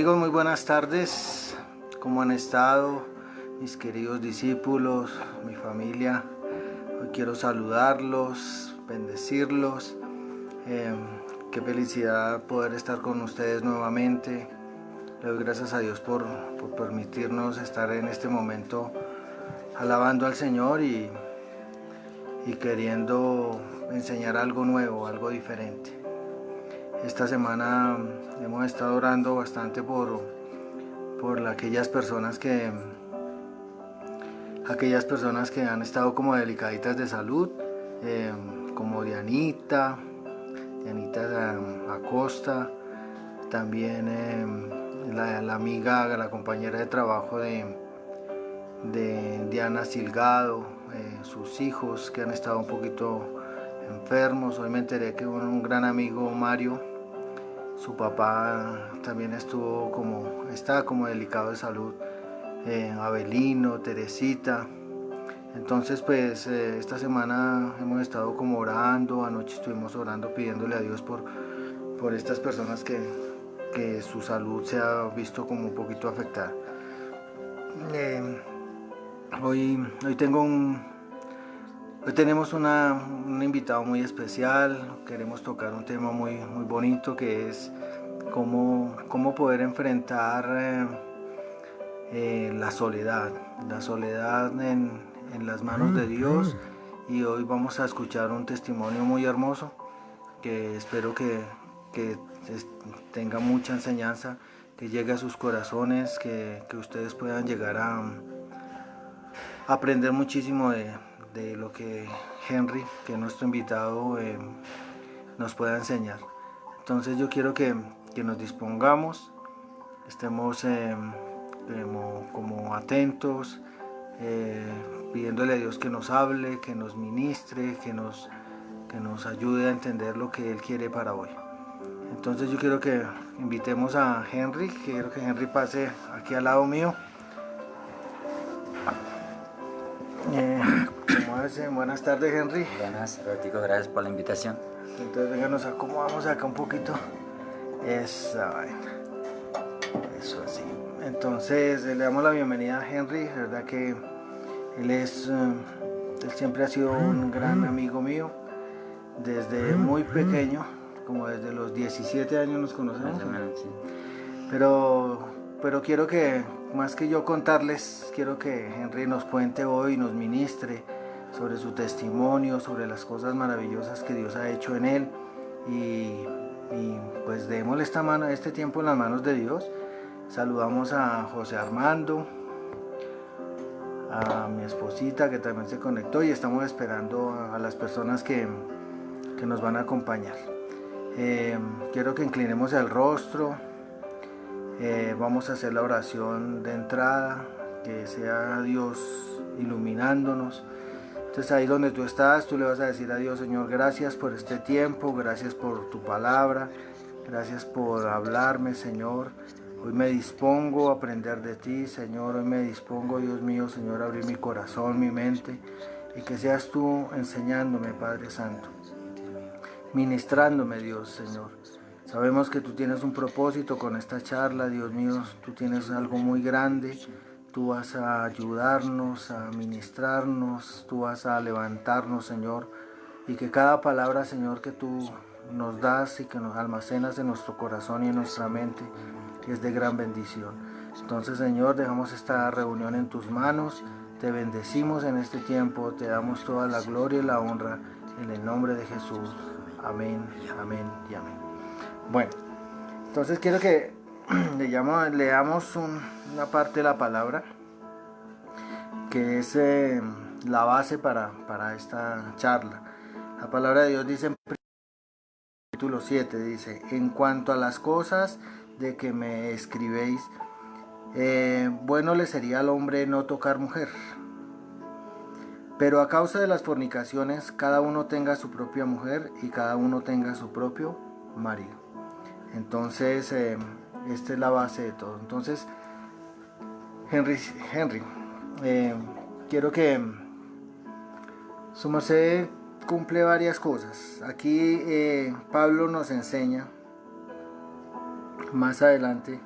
Amigos, muy buenas tardes. ¿Cómo han estado mis queridos discípulos, mi familia? Hoy quiero saludarlos, bendecirlos. Qué felicidad poder estar con ustedes nuevamente. Le doy gracias a Dios por permitirnos estar en este momento alabando al Señor y queriendo enseñar algo nuevo, algo diferente. Esta semana hemos estado orando bastante por aquellas personas que han estado como delicaditas de salud, como Dianita Acosta, también la amiga, la compañera de trabajo de Diana Silgado, sus hijos que han estado un poquito enfermos. Hoy me enteré que un gran amigo, Mario, su papá también está como delicado de salud, Abelino, Teresita. Entonces pues esta semana hemos estado como orando, anoche estuvimos orando pidiéndole a Dios por estas personas que su salud se ha visto como un poquito afectada. Hoy tenemos un invitado muy especial. Queremos tocar un tema muy bonito, que es cómo poder enfrentar la soledad en las manos de Dios. Y hoy vamos a escuchar un testimonio muy hermoso que espero que tenga mucha enseñanza, que llegue a sus corazones, que ustedes puedan llegar a aprender muchísimo de lo que Henry, que es nuestro invitado, nos pueda enseñar. Entonces yo quiero que nos dispongamos, estemos como atentos, pidiéndole a Dios que nos hable, que nos ministre, que nos ayude a entender lo que Él quiere para hoy. Entonces yo quiero que invitemos a Henry, quiero que Henry pase aquí al lado mío. Buenas tardes, Henry. Buenas, Robertico, gracias por la invitación. Entonces venga, nos acomodamos acá un poquito. Eso así. Entonces le damos la bienvenida a Henry. La verdad que él siempre ha sido un gran amigo mío. Desde muy pequeño, como desde los 17 años nos conocemos. Más o menos, sí. Pero quiero que, más que yo contarles, quiero que Henry nos cuente hoy, nos ministre sobre su testimonio, sobre las cosas maravillosas que Dios ha hecho en él. Y pues démosle este tiempo en las manos de Dios. Saludamos a José Armando, a mi esposita que también se conectó, y estamos esperando a las personas que nos van a acompañar. Quiero que inclinemos el rostro. Vamos a hacer la oración de entrada, que sea Dios iluminándonos. Entonces ahí donde tú estás, tú le vas a decir a Dios: Señor, gracias por este tiempo, gracias por tu palabra, gracias por hablarme, Señor. Hoy me dispongo a aprender de ti, Señor. Hoy me dispongo, Dios mío, Señor, a abrir mi corazón, mi mente, y que seas tú enseñándome, Padre Santo, ministrándome, Dios, Señor. Sabemos que tú tienes un propósito con esta charla, Dios mío. Tú tienes algo muy grande. Tú vas a ayudarnos, a ministrarnos, tú vas a levantarnos, Señor. Y que cada palabra, Señor, que tú nos das y que nos almacenas en nuestro corazón y en nuestra mente, es de gran bendición. Entonces, Señor, dejamos esta reunión en tus manos. Te bendecimos en este tiempo. Te damos toda la gloria y la honra en el nombre de Jesús. Amén, amén y amén. Bueno, entonces quiero que leamos una parte de la palabra que es la base para esta charla. La palabra de Dios dice en capítulo 7, dice: en cuanto a las cosas de que me escribéis, bueno le sería al hombre no tocar mujer, pero a causa de las fornicaciones cada uno tenga su propia mujer y cada uno tenga su propio marido. Entonces esta es la base de todo. Entonces, Henry, quiero que su merced cumple varias cosas. Aquí Pablo nos enseña más adelante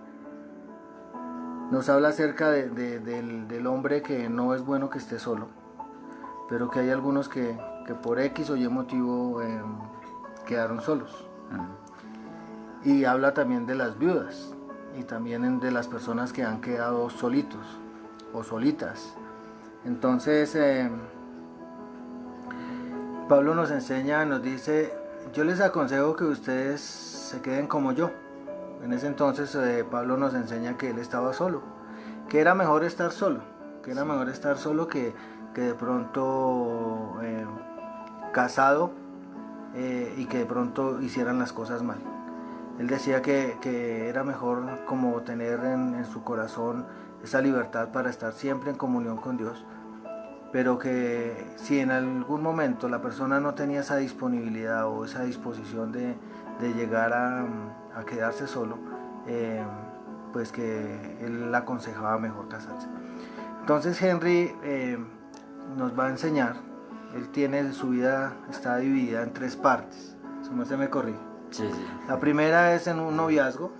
nos habla acerca del hombre que no es bueno que esté solo, pero que hay algunos que por X o Y motivo quedaron solos. Y habla también de las viudas y también de las personas que han quedado solitos o solitas. Entonces Pablo nos enseña, nos dice: yo les aconsejo que ustedes se queden como yo. En ese entonces Pablo nos enseña que él estaba solo, que era mejor estar solo, que de pronto casado y que de pronto hicieran las cosas mal. Él decía que era mejor como tener en su corazón esa libertad para estar siempre en comunión con Dios, pero que si en algún momento la persona no tenía esa disponibilidad o esa disposición de llegar a quedarse solo, pues que él aconsejaba mejor casarse. Entonces Henry nos va a enseñar, él tiene su vida, está dividida en 3 partes, si no se me corrige. Sí. La primera es en un noviazgo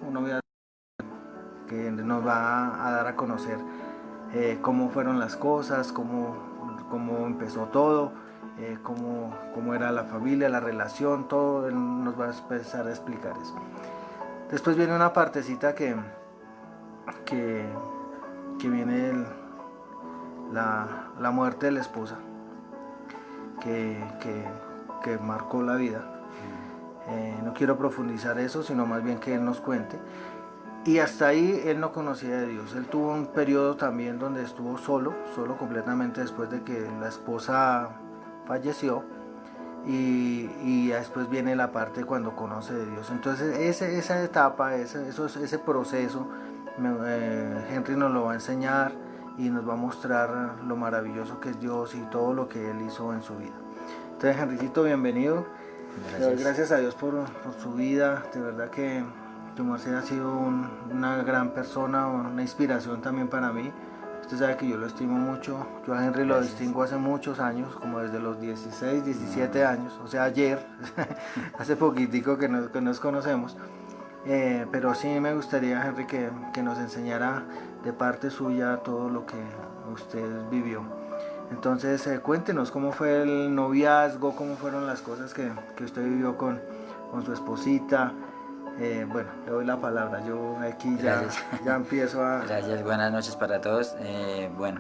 que nos va a dar a conocer cómo fueron las cosas, cómo empezó todo, cómo era la familia, la relación, todo. Él nos va a empezar a explicar eso. Después viene una partecita que viene la muerte de la esposa, que marcó la vida. No quiero profundizar eso, sino más bien que él nos cuente. Y hasta ahí él no conocía de Dios. Él tuvo un periodo también donde estuvo solo completamente después de que la esposa falleció. Y después viene la parte cuando conoce de Dios. Entonces esa etapa, ese proceso, Henry nos lo va a enseñar y nos va a mostrar lo maravilloso que es Dios y todo lo que él hizo en su vida. Entonces, Henricito, bienvenido. Gracias a Dios por su vida. De verdad que tu merced ha sido una gran persona, una inspiración también para mí. Usted sabe que yo lo estimo mucho. Yo a Henry lo distingo hace muchos años, como desde los 16, 17 años, o sea, ayer, hace poquitico que nos conocemos. Pero sí me gustaría, Henry, que nos enseñara de parte suya todo lo que usted vivió. Entonces, cuéntenos cómo fue el noviazgo, cómo fueron las cosas que usted vivió con su esposita. Bueno, le doy la palabra, yo aquí ya empiezo a... Gracias, buenas noches para todos. Bueno,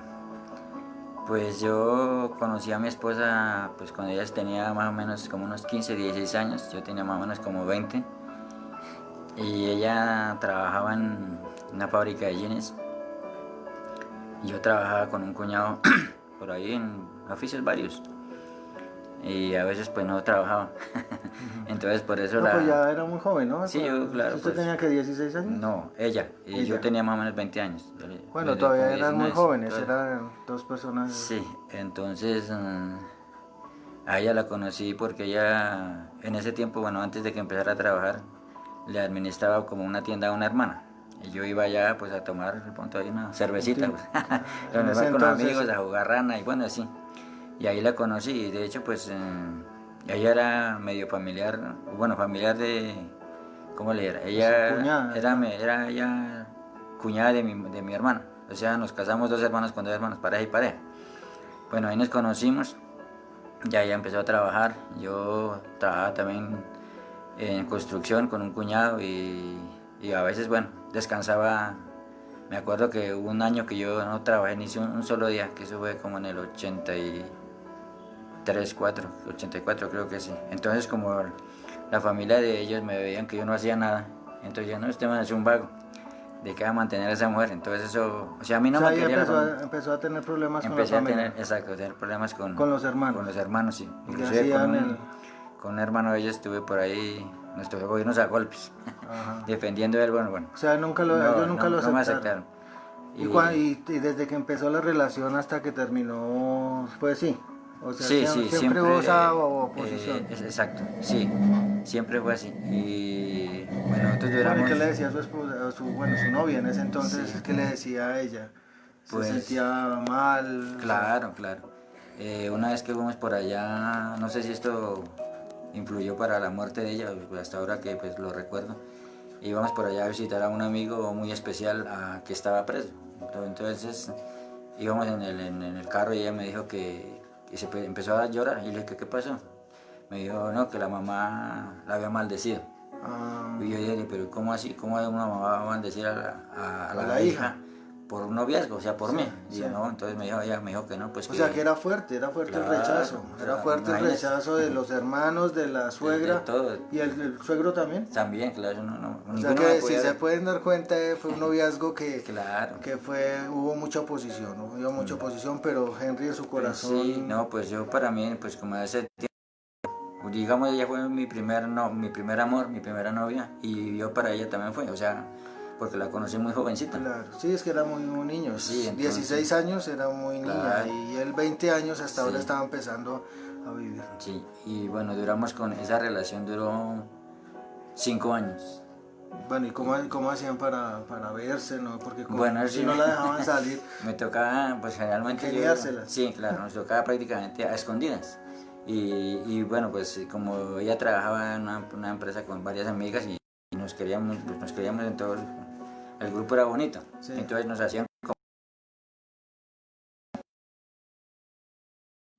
pues yo conocí a mi esposa pues cuando ella tenía más o menos como unos 15, 16 años, yo tenía más o menos como 20. Y ella trabajaba en una fábrica de jeans. Y yo trabajaba con un cuñado por ahí en oficios varios. Y a veces pues no trabajaba. Entonces por eso pues ya era muy joven, ¿no? Sí, yo, claro. ¿Usted tenía que 16 años? No, ella. Y yo tenía más o menos 20 años. Bueno, todavía eran muy jóvenes, eran 2 personas. Sí, entonces a ella la conocí porque ella en ese tiempo, bueno, antes de que empezara a trabajar, le administraba como una tienda a una hermana. Y yo iba allá pues a tomar de pronto ahí una cervecita, pues. Con amigos, a jugar rana y bueno, así. Y ahí la conocí y de hecho pues ella era medio familiar, bueno, familiar de, ¿cómo le era? Ella cuñada, era ella cuñada de mi hermana. O sea, nos casamos 2 hermanos con 2 hermanos, pareja y pareja. Bueno, ahí nos conocimos, ya ella empezó a trabajar, yo trabajaba también en construcción con un cuñado y a veces, bueno, descansaba. Me acuerdo que hubo un año que yo no trabajé ni un solo día, que eso fue como en el 84 creo que sí. Entonces como la familia de ellos me veían que yo no hacía nada, entonces ya no, este man es un vago, ¿de qué va a mantener a esa mujer? Entonces eso, o sea, a mí no me quería... Empezó a tener problemas con la familia. Exacto, a tener problemas con los hermanos. Con los hermanos, sí. Inclusive con un hermano de ellos estuve por ahí, nos tocó irnos a golpes, defendiendo a él, bueno. O sea, ellos nunca lo aceptaron. No me aceptaron. Y desde que empezó la relación hasta que terminó, fue así. O sea, siempre hubo esa oposición. Exacto, sí, siempre fue así. Y bueno, nosotros duramos... ¿Qué le decía a su esposa, su novia en ese entonces? Sí. ¿Qué le decía a ella? ¿Se sentía mal? Claro. Una vez que fuimos por allá, no sé si esto influyó para la muerte de ella, hasta ahora que pues lo recuerdo. íbamos por allá a visitar a un amigo muy especial que estaba preso. Entonces íbamos en el carro y ella me dijo que empezó a llorar. Y le dije, ¿qué pasó? Me dijo, no, que la mamá la había maldecido. Y yo dije, pero ¿cómo así? ¿Cómo una mamá va a maldecir a la hija por un noviazgo? O sea, por mí. Y yo, no, entonces ella me dijo que no, pues o que... sea, que era fuerte el rechazo. Era fuerte el rechazo de los hermanos, de la suegra. De todo. ¿Y el suegro también? También, claro. O sea que si se pueden dar cuenta, fue un noviazgo que, claro, hubo mucha oposición, ¿no? Hubo mucha oposición, pero Henry en su corazón... Sí, no, pues yo para mí, pues como ese tiempo, digamos, ella fue mi primer amor, mi primera novia, y yo para ella también fue, o sea, porque la conocí muy jovencita. Claro, sí, es que era muy niño, sí, entonces, 16 años era muy niña, y él 20 años hasta ahora estaba empezando a vivir. Sí, y bueno, duramos con esa relación, duró 5 años. Bueno, ¿y cómo hacían para verse, no? Porque si no la dejaban salir. Me tocaba, pues generalmente sí, claro, nos tocaba prácticamente a escondidas. Y bueno, pues como ella trabajaba en una empresa con varias amigas y nos queríamos en todo, el grupo era bonito. Sí. Entonces nos hacían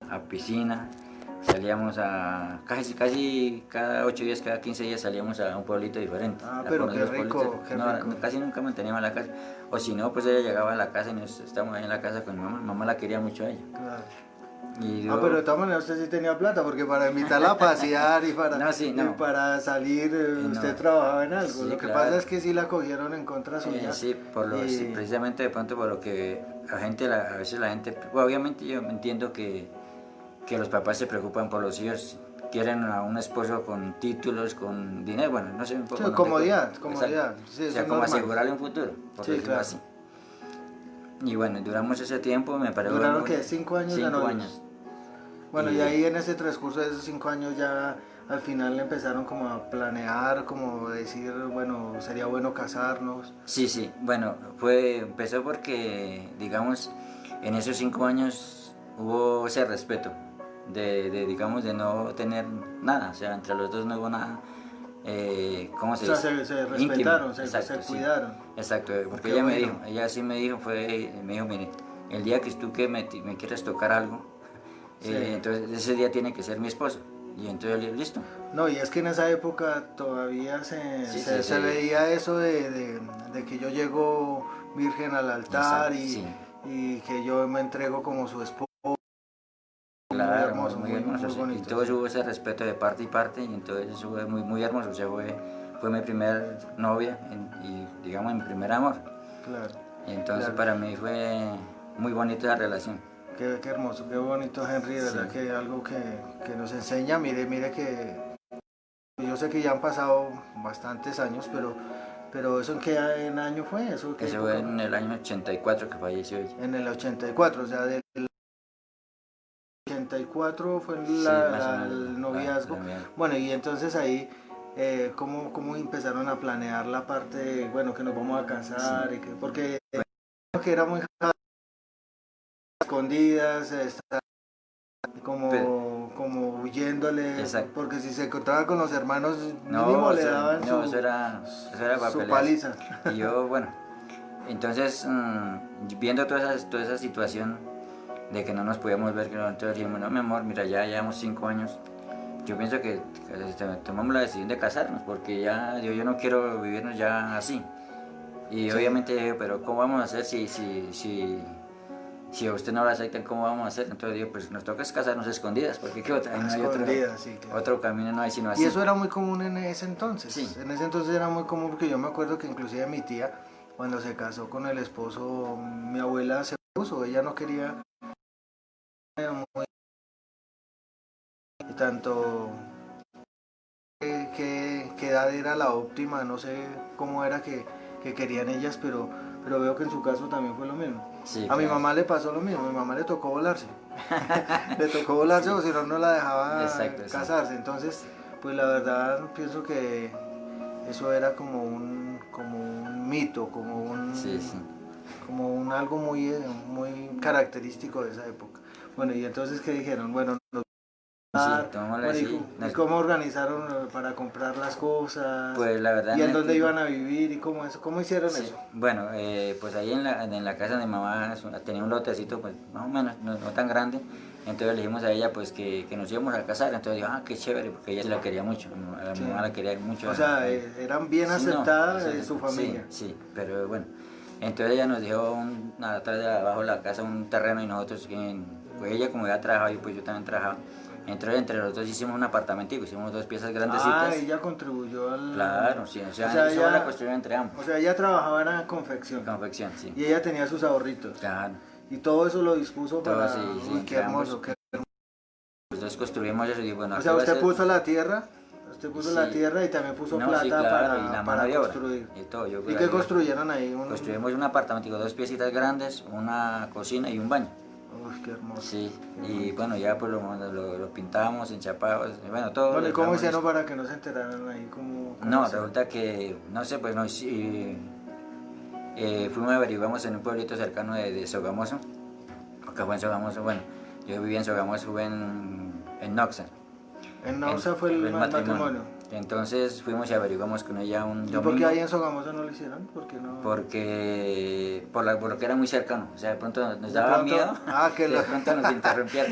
a piscina, salíamos a casi cada 8 días, cada 15 días salíamos a un pueblito diferente. Pero qué rico, casi nunca manteníamos la casa, o si no, pues ella llegaba a la casa y nos estábamos ahí en la casa con mi mamá la quería mucho a ella. Claro. Pero de todas maneras usted sí tenía plata, porque para invitarla a pasear y para, y para salir, usted trabajaba en algo. Sí, lo que pasa es que sí la cogieron en contra suya. Sí, precisamente de pronto por lo que a veces la gente, obviamente yo entiendo que los papás se preocupan por los hijos, quieren a un esposo con títulos, con dinero, bueno, no sé, un poco... Sí, comodidad. Sí, o sea, como asegurarle un futuro, por decirlo así. Y bueno, duramos ese tiempo, me pareció... ¿Duraron qué? 5 años de novios? 5 años. Bueno, y ahí en ese transcurso de esos 5 años ya al final empezaron como a planear, como decir, bueno, sería bueno casarnos. Sí, bueno, empezó porque, digamos, en esos 5 años hubo ese respeto digamos, de no tener nada, o sea, entre los dos no hubo nada. ¿Cómo se dice? Se respetaron, se cuidaron. Exacto, porque ella sí me dijo, mire, el día que tú me quieras tocar algo, entonces ese día tiene que ser mi esposo. Y entonces listo. No, y es que en esa época todavía se veía eso de que yo llego virgen al altar. Exacto, y que yo me entrego como su esposo. Claro, muy hermoso. Muy y todo hubo ese respeto de parte y parte, y entonces eso fue muy hermoso. O sea, fue mi primer novia y digamos mi primer amor. Claro. Y entonces para mí fue muy bonito la relación. Qué hermoso, qué bonito, Henry, de verdad que algo que nos enseña. Mire que yo sé que ya han pasado bastantes años, pero ¿eso en qué año fue? Eso fue en el año 84 que falleció ella. En el 84, o sea, del 84 fue el noviazgo. Bueno, y entonces ahí, ¿cómo empezaron a planear la parte de, bueno, que nos vamos a casar? Sí. Porque que era muy escondidas, como huyéndole, porque si se encontraba con los hermanos mínimo le daban eso era su paliza. Y yo, bueno, entonces viendo toda esa situación de que no nos podíamos ver, que nosotros dijimos, no mi amor, mira, ya llevamos 5 años, yo pienso que tomamos la decisión de casarnos, porque ya yo no quiero vivirnos ya así. Y obviamente, pero ¿cómo vamos a hacer si a usted no la aceptan, cómo vamos a hacer? Entonces digo, pues nos toca casarnos escondidas, porque ¿qué otra? No hay otro camino, no hay sino así. Y eso era muy común en ese entonces. Sí. En ese entonces era muy común, porque yo me acuerdo que inclusive mi tía, cuando se casó con el esposo, mi abuela se puso, ella no quería y tanto qué edad era la óptima, no sé cómo era que querían ellas, pero veo que en su caso también fue lo mismo. Sí, a mi mamá le pasó lo mismo, a mi mamá le tocó volarse. Le tocó volarse, o si no la dejaba casarse. Entonces, pues la verdad pienso que eso era como un mito, como un algo muy característico de esa época. Bueno, y entonces, ¿qué dijeron? Bueno, Sí, tomémosla Bueno, así. ¿y cómo organizaron para comprar las cosas? Pues la verdad ¿Y en en el dónde tiempo, iban a vivir y cómo eso? ¿Cómo hicieron sí, eso? bueno, pues ahí en la casa de mi mamá tenía un lotecito, pues más o menos, no tan grande. Entonces le dijimos a ella pues que nos íbamos a casar. Entonces dijo, ah, qué chévere, porque ella sí la quería mucho, a la Sí. mamá la quería mucho. O sea, eran bien Sí, no, aceptadas eso de su familia. sí, sí, pero bueno. Entonces ella nos dio atrás de abajo de la casa un terreno y nosotros, pues ella como ya trabajaba y pues yo también trabajaba. Entonces entre los dos hicimos un apartamentico, hicimos dos piezas Ah, grandecitas. ella contribuyó al... Claro, sí, o sea eso ella, la construyeron entre ambos. o sea, ella trabajaba en la confección Confección, sí. y ella tenía sus ahorritos. Claro, Y todo eso lo dispuso todo para... sí, sí, Uy, qué entre ambos. hermoso. Los dos construimos eso y bueno, O aquí sea, va a usted ser... puso la tierra, la Sí. tierra y también puso No, sí, plata claro, y la mano para de obra. construir. Y todo, yo ¿Y pues, qué ayudé. construyeron ahí? Construimos un apartamento, dos piecitas grandes, una cocina y un baño. Uy, qué hermoso. Sí, Qué y bonito. bueno, ya pues lo pintamos, enchapamos, bueno, todo. Bueno, ¿y lo cómo dejamos hicieron listo. para que no se enteraran ahí? ¿Cómo No, hicieron? resulta que, no sé, pues fuimos y averiguamos en un pueblito cercano de Sogamoso, acá fue en Sogamoso, bueno, yo vivía en Sogamoso, fue en Noxa, En Nausa fue el matrimonio. Entonces fuimos y averiguamos con ella un ¿Y por qué domingo, ahí en Sogamoso no lo hicieron? ¿Por qué no? porque por lo que era muy cercano, o sea, de pronto nos De daba pronto, miedo que que de pronto nos interrumpiera.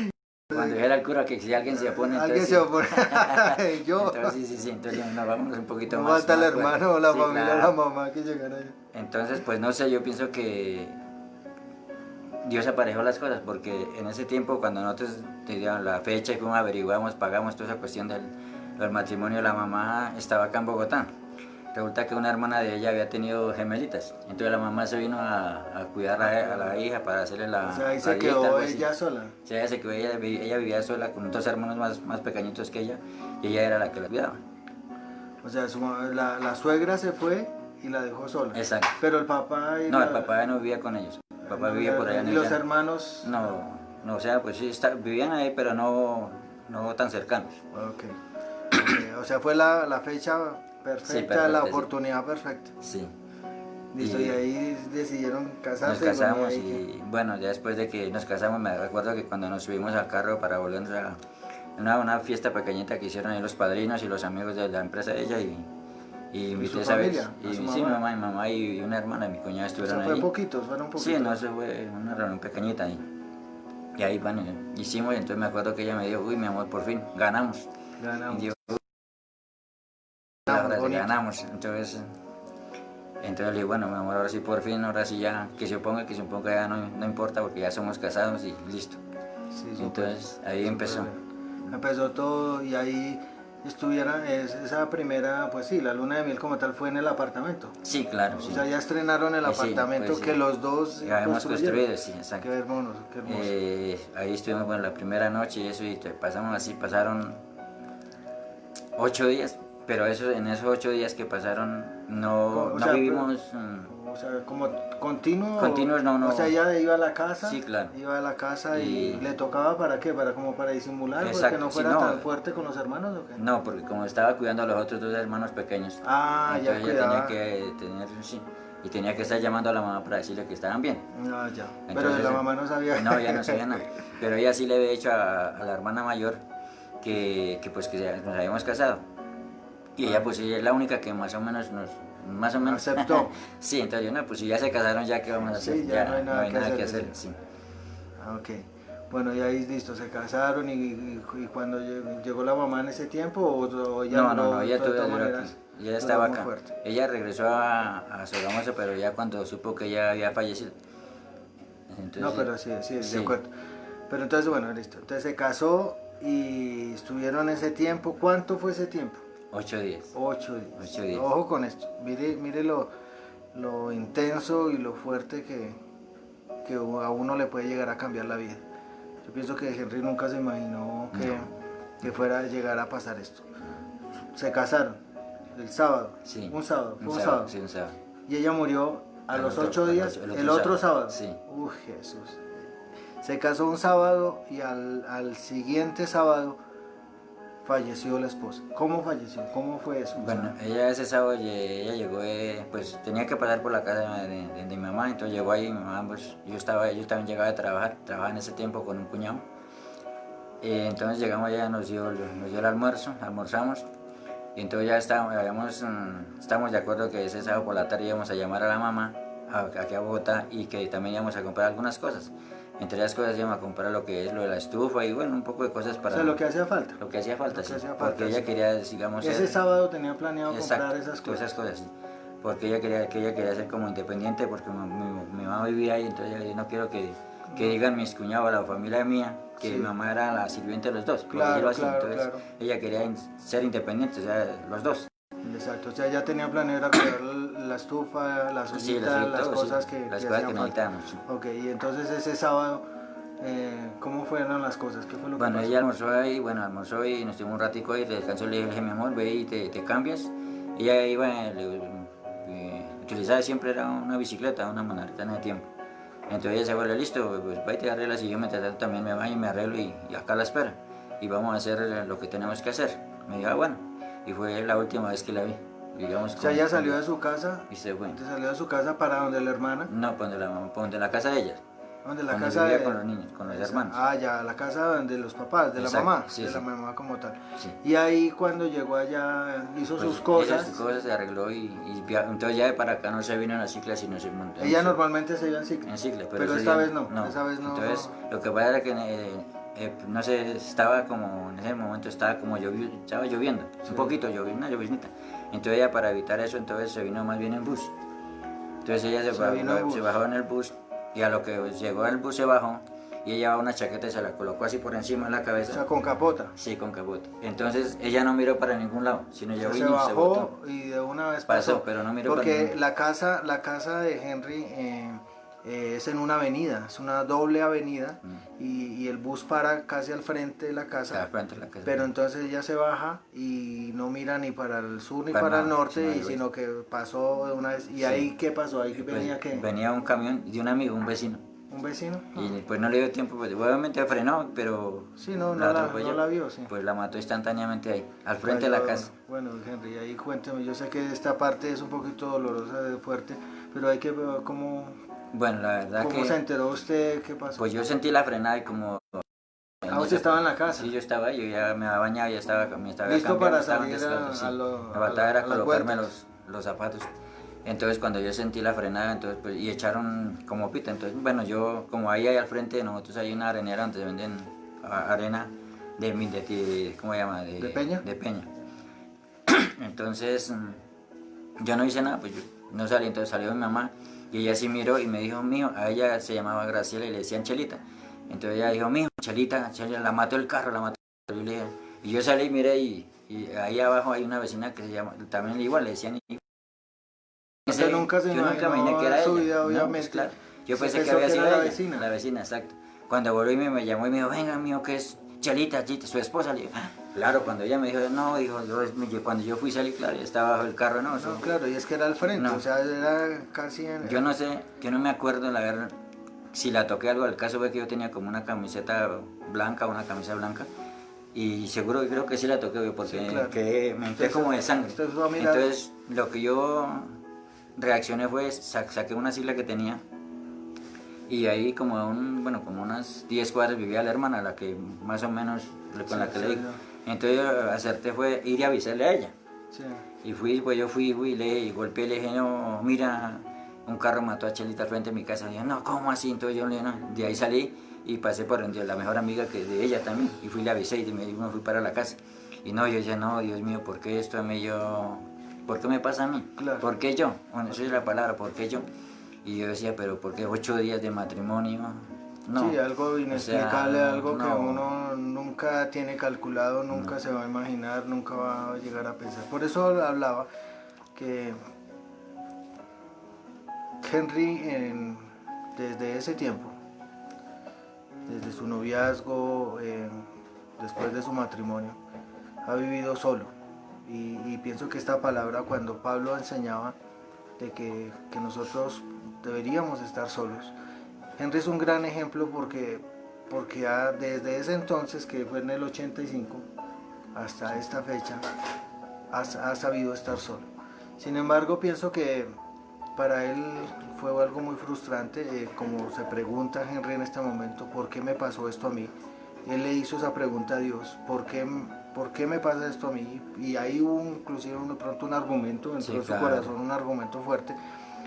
Cuando dijera el cura que si alguien se opone, alguien entonces se sí. opone. Yo. Entonces sí, entonces nos vamos un poquito No más. falta el más hermano o fuerte. la Sí, familia o la claro. mamá que llegara allá. Entonces, pues no sé, yo pienso que Dios aparejó las cosas, porque en ese tiempo, cuando nosotros teníamos la fecha y fuimos, averiguamos, pagamos toda esa cuestión del matrimonio, la mamá estaba acá en Bogotá. Resulta que una hermana de ella había tenido gemelitas, entonces la mamá se vino a cuidar a la hija para hacerle O sea, ahí la se dieta, quedó algo así. ella sola. Sí, ella se quedó, ella vivía sola con dos hermanos más pequeñitos que ella, y ella era la que la cuidaba. O sea, la suegra se fue y la dejó sola. Exacto. Pero el papá y No, el papá no vivía con ellos, el papá no, vivía por allá en y los ella. hermanos. No, o sea, pues sí, vivían ahí, pero no tan cercanos. Ok. O sea, fue la fecha perfecta, Sí, perfecta, la sí. oportunidad perfecta. Sí. Listo, y ahí decidieron casarse. Nos casamos y y bueno, ya después de que nos casamos me acuerdo que cuando nos subimos al carro para volvernos a una fiesta pequeñita que hicieron ahí los padrinos y los amigos de la empresa de ella y invité su esa vez. familia? ¿A su Sí, mamá? mi mamá y una hermana de mi cuñada O sea, estuvieron fue ahí. poquitos, fueron poquitos. Sí, no, eso fue una reunión pequeñita ahí. Y ahí, bueno, hicimos y entonces me acuerdo que ella me dijo, uy, mi amor, por fin, ganamos. Ganamos. Y yo, Ganamos, ahora sí bonito. ganamos. Entonces le dije, bueno, mi amor, ahora sí por fin, ahora sí ya, que se oponga ya no importa porque ya somos casados y listo. Sí, Entonces ahí empezó. Empezó todo y ahí estuvieron, esa primera, pues sí, la luna de miel como tal fue en el apartamento. Sí, claro, O sí. sea, ya estrenaron el Pues sí, apartamento pues sí. que los dos Ya habíamos construyeron. construido, sí, exacto. Qué hermoso, qué hermoso. Ahí estuvimos, bueno, la primera noche y eso, y pasamos así, pasaron 8 días, pero en esos 8 días que pasaron no O sea, vivimos... O sea, como continuo. Continuos, no. O sea, ella iba a la casa. Sí, claro. Iba a la casa y Y- le tocaba para qué, para disimular, porque Exacto, no sí, fuera no. tan fuerte con los hermanos o qué. No, porque como estaba cuidando a los otros dos hermanos pequeños, Ah, ya entonces ella cuidaba. tenía que tener, sí, y tenía que estar llamando a la mamá para decirle que estaban bien. Ah, ya. Pero Entonces, la mamá no sabía. No, ella no sabía nada. Pero ella sí le había dicho a la hermana mayor pues que nos habíamos casado. Y ella pues ella es la única que más o menos Aceptó. Sí, entonces yo no, pues si ya se casaron, ya qué vamos a hacer, Sí, ya no hay nada que hacer, que hacer, sí. sí. Ah, ok. Bueno, y ahí listo, se casaron y cuando llegó la mamá en ese tiempo o ya No, ella de todas todavía maneras, ella duró estaba muy acá. fuerte. Ella regresó a Sogamoso, pero ya cuando supo que ella había fallecido. Entonces, No, pero sí, de sí. acuerdo. Pero entonces, bueno, listo. Entonces se casó y estuvieron ese tiempo. ¿Cuánto fue ese tiempo? 8 días. 8 días. 8 días. Ojo con esto. Mire lo intenso y lo fuerte que a uno le puede llegar a cambiar la vida. Yo pienso que Henry nunca se imaginó que fuera a llegar a pasar esto. Se casaron el sábado. Sí. Un sábado. Fue un sábado. sábado. Sí, un sábado. Y ella murió a los 8 días, el otro otro sábado. Sí. Uy, Jesús. Se casó un sábado y al siguiente sábado falleció la esposa. ¿Cómo falleció? ¿Cómo fue eso? Bueno, ella ese sábado ella llegó, pues tenía que pasar por la casa de mi mamá, entonces llegó ahí, mi mamá, pues yo también llegaba de trabajar, trabajaba en ese tiempo con un cuñado. Entonces llegamos allá, nos dio el almuerzo, almorzamos. Y entonces ya estamos de acuerdo que ese sábado por la tarde íbamos a llamar a la mamá aquí a Bogotá y que también íbamos a comprar algunas cosas. Entre las cosas íbamos a comprar lo que es lo de la estufa y bueno, un poco de cosas para... O sea, lo que hacía falta. Lo que hacía falta, Lo que sí. hacía falta, Porque ella sí. quería, digamos... Ese sábado tenía planeado exacto, comprar esas todas cosas. esas cosas, sí. Porque ella quería ser como independiente porque mi mamá vivía ahí, entonces ella no quiero que digan mis cuñados o la familia mía que Sí. mi mamá era la sirviente de los dos, por Claro, decirlo así. claro, Entonces claro. ella quería ser independiente, o sea, los dos. Exacto, o sea, ya tenía planeado cuidar la estufa, las Sí, ollitas, las todo, cosas sí, que las que cosas hacían que falta. necesitábamos. Sí. Ok, y entonces ese sábado, ¿cómo fueron las cosas? ¿Qué fue lo que Bueno, pasó? ella almorzó ahí, almorzó y nos tuvimos un ratico ahí, descansó, le dije, mi amor, ve y te cambias. Ella iba, utilizaba siempre era una bicicleta, una manarita en ese tiempo. Entonces ella se vuelve listo, pues va y te arreglas y yo mientras tanto también me baño y me arreglo y acá la espero. Y vamos a hacer lo que tenemos que hacer. Me dijo, bueno, y fue la última vez que la vi. Digamos, O sea, ella salió de su casa, y se fue. salió de su casa para donde la hermana, No, donde la casa de ella. donde la Donde casa vivía de... con los niños, con los hermanos. Ah, ya, la casa donde los papás, de exacto, la mamá, sí, de sí. la mamá como tal. Sí. Y ahí cuando llegó allá, hizo Pues sus cosas. sus cosas se arregló entonces ya de para acá no se vino en la cicla, sino se montó Ella normalmente se iba en cicla. en cicla, pero ese esta día vez no, esa vez no. Entonces lo que pasa era que no sé, estaba como en ese momento estaba lloviendo, Sí. un poquito lloviendo, una lloviznita. Entonces ella para evitar eso entonces se vino más bien en bus. Entonces ella se bajó en el bus y a lo que llegó al bus se bajó y ella llevaba una chaqueta y se la colocó así por encima de la cabeza. O sea, con capota. Sí, con capote. Entonces ella no miró para ningún lado, sino yo Se vine y se bajó botó. y de una vez Pasó, pero no miró para porque ningún... la casa de Henry es en una avenida, es una doble avenida y el bus para casi al frente de la casa. Al frente de la casa. Pero entonces ella se baja y no mira ni para el sur ni Para para el nada, norte, sino que pasó de una vez. ¿Y Sí. ahí qué pasó? ¿Ahí Pues, venía qué? venía un camión de un amigo, un vecino. ¿Un vecino? Y pues no le dio tiempo, pues obviamente frenó, pero Sí, no atropelló. la vio, sí. Pues la mató instantáneamente ahí, al frente de la casa. Bueno, Henry, ahí cuénteme, yo sé que esta parte es un poquito dolorosa, fuerte, pero hay que ver Bueno, la verdad ¿cómo que... se enteró usted? ¿Qué pasó? Pues yo sentí la frenada y como... Usted estaba en la casa. Sí, yo estaba, yo ya me había bañado, ya estaba ¿Listo cambiando, para estaba salir descalzo, sí. a Me faltaba era las colocarme vueltas? los zapatos. Entonces cuando yo sentí la frenada, entonces pues, y echaron como pita, entonces bueno, yo como ahí al frente de nosotros hay una arenera donde se venden arena ¿cómo se llama? ¿De peña? De peña. Entonces yo no hice nada, pues yo no salí, entonces salió mi mamá y ella sí miró y me dijo, mijo, a ella se llamaba Graciela y le decían Chelita. Entonces ella dijo, mijo, Chelita, la mató el carro, la mató. Y yo salí, miré y ahí abajo hay una vecina que se llama, también igual, le decían igual. Usted nunca se Yo nunca imaginé que era su ella. vida, No, obviamente. pues, claro. Yo Se pensé que pensó había sido era la ella, vecina. la vecina, exacto. Cuando volvió y me llamó y me dijo, venga, mío, que es Chelita, su esposa. Le digo, "Ah". Claro, cuando ella me dijo, no, dijo, cuando yo fui salí, claro, ya estaba bajo el carro, no. No, claro, y es que era al frente, No. o sea, era casi en... Yo no sé, yo no me acuerdo, la verdad, si la toqué algo. El caso fue que yo tenía como una camiseta blanca, una camisa blanca. Y seguro que creo que sí la toqué, porque Sí, claro. me entré como de sangre. Usted fue a mirar. Entonces, lo que yo reaccioné fue, saqué una sigla que tenía. Y ahí como como unas 10 cuadras vivía la hermana, la que más o menos con la que le digo. Entonces yo acerté fue ir y avisarle a ella. Sí. Y yo fui y le golpeé y le dije, no, mira, un carro mató a Chelita al frente de mi casa. Y dije, no, ¿cómo así? Entonces yo le dije, no. De ahí salí y pasé por donde la mejor amiga que de ella también. Y fui, le avisé y me fui para la casa. Y no, yo decía, no, Dios mío, ¿por qué esto a mí ¿por qué me pasa a mí? Claro. ¿Por qué yo? Bueno, esa es la palabra, ¿por qué yo? Y yo decía, pero ¿por qué 8 días de matrimonio? No. Sí, algo inexplicable, O sea, algo que no. uno nunca tiene calculado, nunca se va a imaginar, nunca va a llegar a pensar. Por eso hablaba que Henry desde ese tiempo, desde su noviazgo, después de su matrimonio, ha vivido solo. Y pienso que esta palabra, cuando Pablo enseñaba de que nosotros deberíamos estar solos, Henry es un gran ejemplo porque desde ese entonces, que fue en el 85, hasta esta fecha, ha sabido estar solo. Sin embargo, pienso que para él fue algo muy frustrante, como se pregunta Henry en este momento, ¿por qué me pasó esto a mí? él le hizo esa pregunta a Dios, ¿por qué me pasa esto a mí? Y ahí hubo inclusive de pronto un argumento, entró en su corazón un argumento fuerte.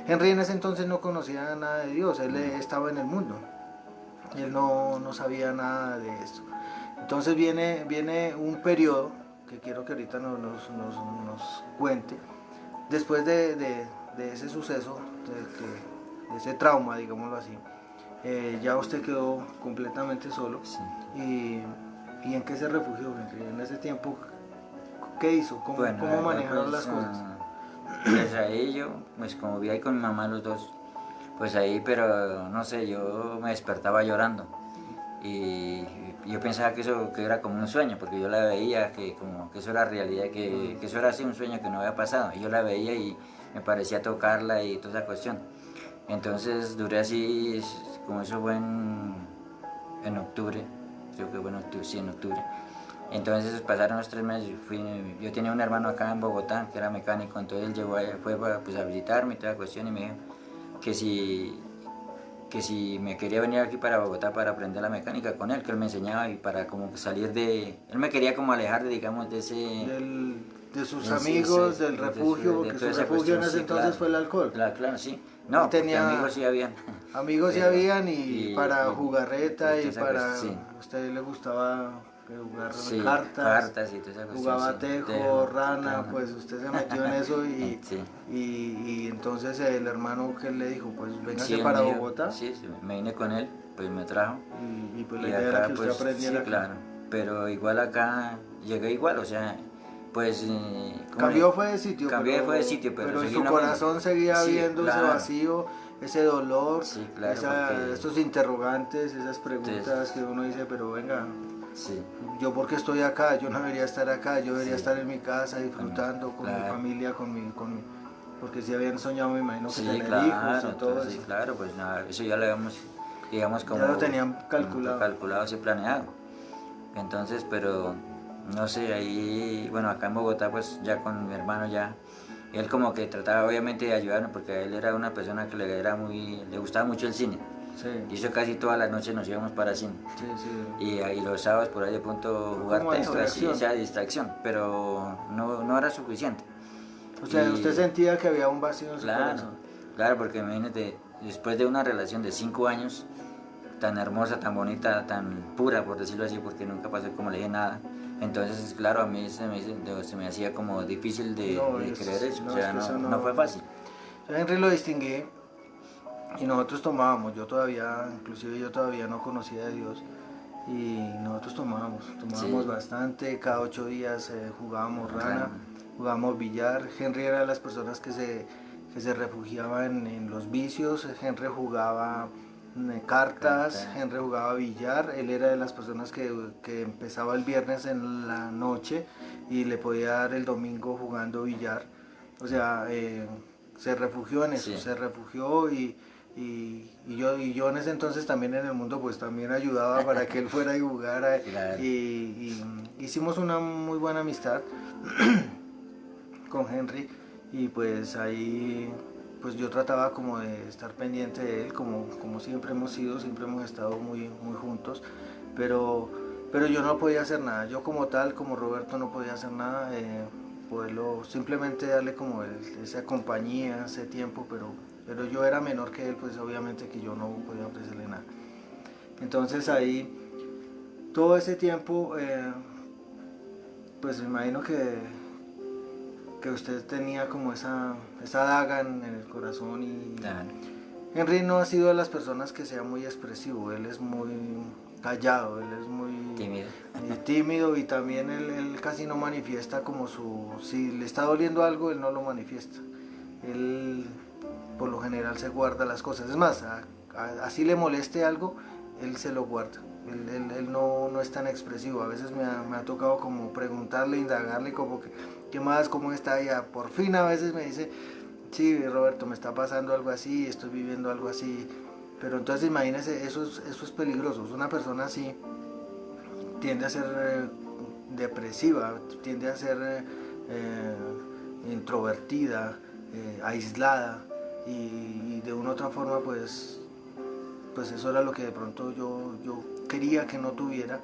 Henry en ese entonces no conocía nada de Dios, él estaba en el mundo, él no sabía nada de esto. Entonces viene un periodo que quiero que ahorita nos cuente, después de ese suceso, de ese trauma, digámoslo así. Ya usted quedó completamente solo. Sí. ¿Y en qué se refugió, Henry? En ese tiempo, ¿qué hizo? ¿Cómo manejaron las cosas? Pues ahí yo, pues como vi ahí con mi mamá los dos, pues ahí, pero no sé, yo me despertaba llorando y yo pensaba que era como un sueño, porque yo la veía que como que eso era realidad, que eso era así un sueño que no había pasado, y yo la veía y me parecía tocarla y toda esa cuestión. Entonces duré así, como eso fue en octubre, creo que fue en octubre, sí, en octubre. Entonces pasaron los 3 meses, yo tenía un hermano acá en Bogotá que era mecánico, entonces él fue pues, a visitarme y toda la cuestión y me dijo que si me quería venir aquí para Bogotá para aprender la mecánica con él, que él me enseñaba y para como salir él me quería como alejar, digamos, de sus amigos, del refugio, porque su refugio en ese entonces fue el alcohol. Claro, sí. No, tenía amigos sí habían. Amigos sí habían y para jugarreta y para... Sí. ¿A usted le gustaba jugar cartas y toda esa cuestión? Jugaba tejo, rana, pues usted se metió en eso y entonces el hermano que le dijo, pues véngase para Bogotá. Sí, me vine con él, pues me trajo. Y pues la idea era que usted aprendiera. Sí, claro, pero igual acá llegué igual, o sea... Pues cambió fue de sitio, pero su corazón seguía viendo ese vacío, ese dolor, esos interrogantes, esas preguntas que uno dice, pero venga, yo porque estoy acá, yo no debería estar acá, yo debería estar en mi casa disfrutando con mi familia, porque si habían soñado, me imagino que tener hijos y todo eso. Sí, claro, pues nada, eso ya lo habíamos, digamos, como ya lo tenían calculado, sí, planeado. Entonces, pero no sé, ahí, bueno, acá en Bogotá, pues ya con mi hermano ya, él como que trataba obviamente de ayudarnos, porque él era una persona que le gustaba mucho el cine. Sí. Y eso casi todas las noches nos íbamos para cine. Sí. Y los sábados por ahí de pronto jugar tenis, así, o sea, distracción, pero no era suficiente. O sea, usted sentía que había un vacío en su corazón. Claro, porque imagínate, después de una relación de 5 años, tan hermosa, tan bonita, tan pura, por decirlo así, porque nunca pasé, como le dije, nada. Entonces, claro, a mí se me hacía como difícil de creer eso, o sea, no fue fácil. Yo a Henry lo distinguí y nosotros tomábamos, inclusive yo todavía no conocía de Dios y nosotros tomábamos bastante, cada 8 días jugábamos rana, jugábamos billar. Henry era de las personas que se refugiaban en los vicios. Henry jugaba cartas, Henry jugaba billar. Él era de las personas que empezaba el viernes en la noche y le podía dar el domingo jugando billar. O sea, se refugió en eso, se refugió y yo en ese entonces también en el mundo pues también ayudaba para que él fuera y jugara. Y hicimos una muy buena amistad con Henry y pues ahí pues yo trataba como de estar pendiente de él, como siempre hemos estado muy juntos, pero yo no podía hacer nada, yo como tal, como Roberto no podía hacer nada, poderlo simplemente darle como esa compañía, ese tiempo, pero yo era menor que él, pues obviamente que yo no podía ofrecerle nada. Entonces ahí, todo ese tiempo, pues me imagino que usted tenía como esa daga en el corazón y Henry no ha sido de las personas que sea muy expresivo, él es muy callado, él es muy tímido y también él casi no manifiesta como si le está doliendo algo, él no lo manifiesta, él por lo general se guarda las cosas, es más, así le moleste algo, él se lo guarda. Él no es tan expresivo, a veces me ha tocado como preguntarle, indagarle como que ¿qué más? ¿Cómo está? Y por fin a veces me dice, sí, Roberto, me está pasando algo así, estoy viviendo algo así, pero entonces imagínese, eso es peligroso, una persona así tiende a ser depresiva, tiende a ser introvertida, aislada y de una u otra forma pues eso era lo que de pronto yo quería que no tuviera,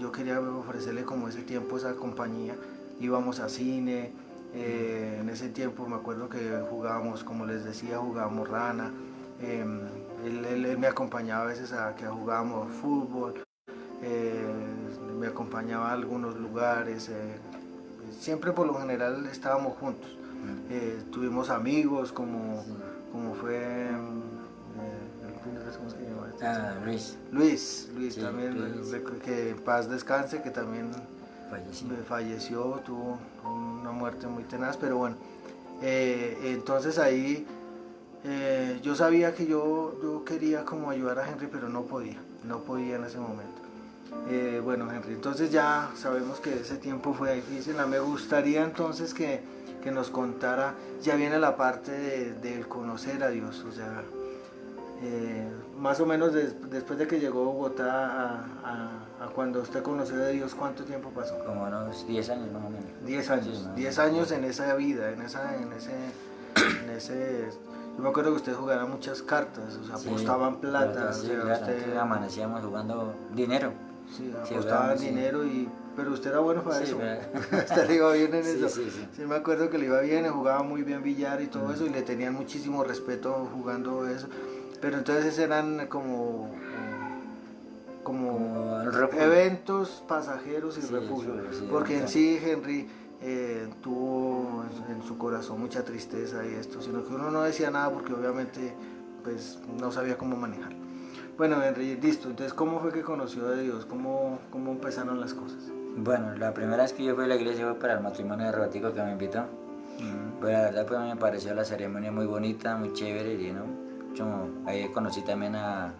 Yo quería ofrecerle como ese tiempo, esa compañía. Íbamos a cine, en ese tiempo me acuerdo que jugábamos, como les decía, jugábamos rana. Él me acompañaba a veces a que jugábamos fútbol, eh, me acompañaba a algunos lugares, siempre por lo general estábamos juntos. Tuvimos amigos como fue ¿cómo se llama este? Luis Sí, también, Luis. que en paz descanse, que también Falleció. tuvo una muerte muy tenaz, pero bueno, entonces ahí yo sabía que yo quería como ayudar a Henry, pero no podía en ese momento. Bueno, Henry, entonces ya sabemos que ese tiempo fue difícil. Me gustaría entonces que nos contara, ya viene la parte del conocer a Dios, o sea, más o menos después de que llegó a Bogotá a cuando usted conoció a Dios, ¿cuánto tiempo pasó? Como unos 10 años más o menos. 10 años, Sí, 10 años en esa vida, en ese... Yo me acuerdo que usted jugaba muchas cartas, o sea, apostaban plata, sí, o sea, claro, usted... antes amanecíamos jugando dinero. Sí, Sí, apostaban jugábamos, dinero pero usted era bueno para sí, eso. pero... Usted le iba bien en sí, eso. sí, sí. Sí, me acuerdo que le iba bien, jugaba muy bien billar y todo eso, y le tenían muchísimo respeto jugando eso. Pero entonces eran como eventos pasajeros y Sí, refugio, sí, porque en claro. sí Henry tuvo en su corazón mucha tristeza y esto, sino que uno no decía nada porque obviamente pues no sabía cómo manejar. Bueno, Henry, listo, entonces ¿cómo fue que conoció a Dios? ¿Cómo empezaron las cosas? Bueno, la primera vez que yo fui a la iglesia fue para el matrimonio de Robertico que me invitó. Pues la verdad pues me pareció la ceremonia muy bonita, muy chévere, y ¿no? Ahí conocí también a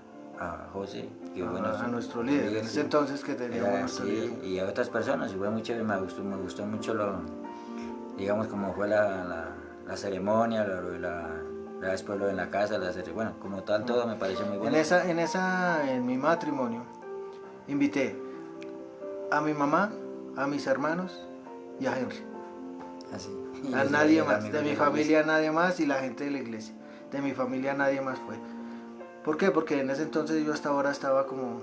José, que bueno, A nuestro líder, en ese entonces que teníamos nuestro líder. y a otras personas, y fue muy chévere, me gustó mucho digamos como fue la ceremonia, después lo en la casa, bueno, como tal todo me pareció muy bonito. En mi matrimonio, invité a mi mamá, a mis hermanos y a Henry. Así. A nadie más, de mi familia nadie más, y la gente de la iglesia. De mi familia nadie más fue. ¿Por qué? Porque en ese entonces yo hasta ahora estaba como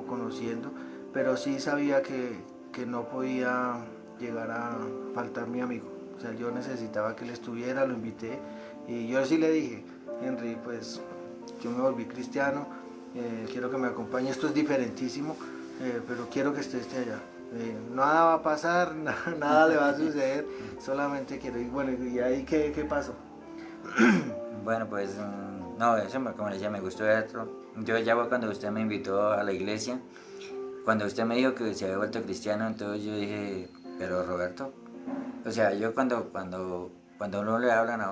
conociendo, pero sí sabía que no podía llegar a faltar mi amigo. O sea, yo necesitaba que él estuviera, lo invité, y yo sí le dije, Henry, pues yo me volví cristiano, quiero que me acompañe, esto es diferentísimo, pero quiero que esté allá. Nada va a pasar, nada le va a suceder, solamente quiero. Y bueno, ¿y ahí qué pasó? Bueno, pues no, eso como le decía, me gustó esto. Yo ya cuando usted me invitó a la iglesia, cuando usted me dijo que se había vuelto cristiano, entonces yo dije, pero Roberto, o sea, yo cuando uno le hablan